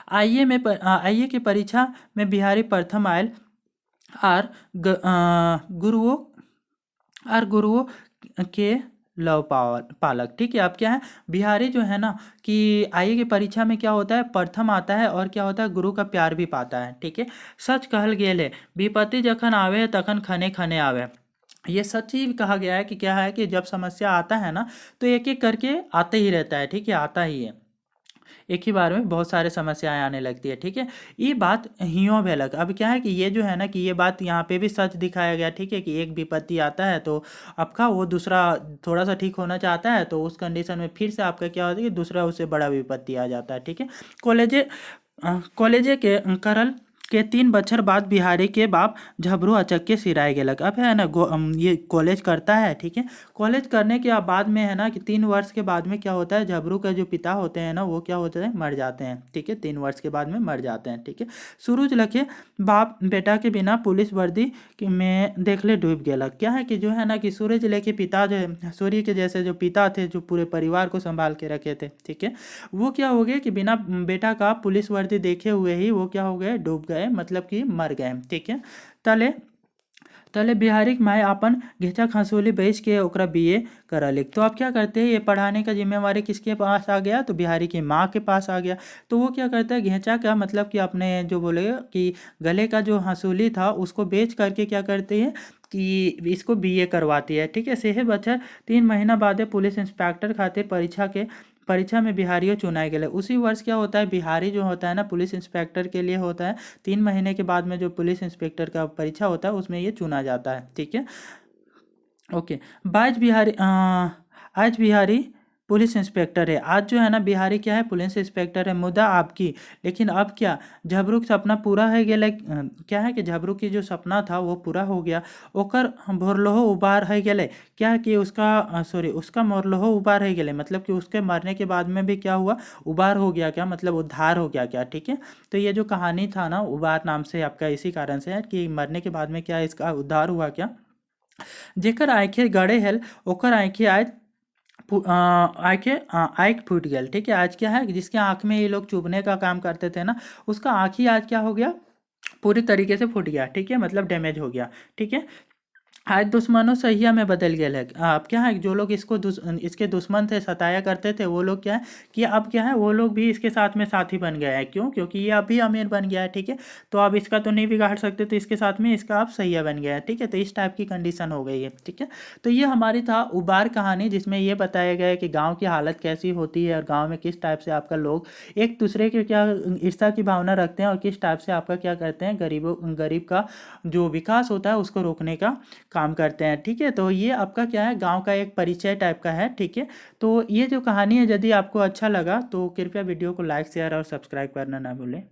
आईए की परीक्षा में बिहारी प्रथम आयल। और गुरुओं गुरुओं के लव पालक। ठीक है, अब क्या है, बिहारी जो है ना कि आईए की परीक्षा में क्या होता है, प्रथम आता है, और क्या होता है, गुरु का प्यार भी पाता है। ठीक है, सच कहल गेल है, विपत्ति जखन आवे तखन खने खने आवे। ये सच ही कहा गया है कि क्या है कि जब समस्या आता है ना तो एक एक करके आते ही रहता है। ठीक है, आता ही है, एक ही बार में बहुत सारे समस्याएं आने लगती है। ठीक है, ये बात हियो भेलक। अब क्या है कि ये जो है ना कि ये बात यहाँ पे भी सच दिखाया गया। ठीक है, कि एक विपत्ति आता है तो आपका वो दूसरा थोड़ा सा ठीक होना चाहता है, तो उस कंडीशन में फिर से आपका क्या होता है कि दूसरा उससे बड़ा विपत्ति आ जाता है। ठीक है, कॉलेजे कॉलेजे के करल के 3 बछर बाद बिहारी के बाप झबरू अचक्के सिराए गेलक। अब है ना ये कॉलेज करता है। ठीक है, कॉलेज करने के बाद में है ना कि 3 वर्ष के बाद में क्या होता है, झबरू का जो पिता होते हैं ना वो क्या होते हैं, मर जाते हैं। ठीक है, 3 वर्ष के बाद में मर जाते हैं। ठीक है, सूरज लखे बाप बेटा के बिना पुलिस वर्दी में देखले डूब गेलक। क्या है कि जो है ना कि सूरज लेके पिता जो है, सूर्य के जैसे जो पिता थे जो पूरे परिवार को संभाल के रखे थे। ठीक है, वो क्या हो गए कि बिना बेटा का पुलिस वर्दी देखे हुए ही वो क्या हो गए, डूब गए, मतलब कि मर गए। ठीक है, तले तले बिहारी के माए अपन घेचा खसोली बेच के ओकरा बीए करलिक। तो अब क्या करते हैं, ये पढ़ाने का जिम्मेवारी किसके पास आ गया, तो बिहारी की माँ के पास आ गया। तो वो क्या करता है, घेचा का मतलब कि अपने जो बोले कि गले का जो हंसूली था उसको बेच करके क्या करते हैं कि इसको बीए करवाती है। ठीक है, सेहे बच्चा 3 महीना बाद पुलिस इंस्पेक्टर खातिर परीक्षा में बिहारियों चुनाए गए। उसी वर्ष क्या होता है, बिहारी जो होता है ना पुलिस इंस्पेक्टर के लिए होता है, 3 महीने के बाद में जो पुलिस इंस्पेक्टर का परीक्षा होता है उसमें ये चुना जाता है। ठीक है, ओके, आज बिहारी पुलिस इंस्पेक्टर है। आज जो है ना बिहारी क्या है, पुलिस इंस्पेक्टर है। मुद्दा आपकी, लेकिन अब क्या, झबरू के सपना पूरा है गेले। क्या है कि झबरू की जो सपना था वो पूरा हो गया। ओकर भोरलोहो उबार है गेले। क्या कि उसका सॉरी उसका मोरलोहो उबार है गेले, मतलब कि उसके मरने के बाद में भी क्या हुआ, उबार हो गया क्या, मतलब उद्धार हो गया क्या। ठीक है, तो ये जो कहानी था ना उबार नाम से आपका इसी कारण से है कि मरने के बाद में क्या इसका उद्धार हुआ क्या। जेकर आँखें गड़े हल ओकर आँखें आज आँख फूट गया। ठीक है, आज क्या है कि जिसके आँख में ये लोग चुभने का काम करते थे ना, उसका आँख ही आज क्या हो गया, पूरी तरीके से फूट गया। ठीक है, मतलब डैमेज हो गया। ठीक है, आज दुश्मनों सहिया में बदल गया है। अब क्या है, जो लोग इसके दुश्मन थे, सताया करते थे, वो लोग क्या है कि अब क्या है, वो लोग भी इसके साथ में साथी बन गया है। क्यों, क्योंकि ये अभी अमीर बन गया है। ठीक है, तो अब इसका तो नहीं बिगाड़ सकते, तो इसके साथ में इसका अब सहिया बन गया है। ठीक है, तो इस टाइप की कंडीशन हो गई है। ठीक है, तो ये हमारी था उबार कहानी, जिसमें ये बताया गया है कि गाँव की हालत कैसी होती है और गाँव में किस टाइप से आपका लोग एक दूसरे के क्या ईर्ष्या की भावना रखते हैं और किस टाइप से आपका क्या करते हैं, गरीब का जो विकास होता है उसको रोकने का काम करते हैं। ठीक है, तो ये आपका क्या है, गांव का एक परिचय टाइप का है। ठीक है, तो ये जो कहानी है, यदि आपको अच्छा लगा तो कृपया वीडियो को लाइक शेयर और सब्सक्राइब करना ना भूलें।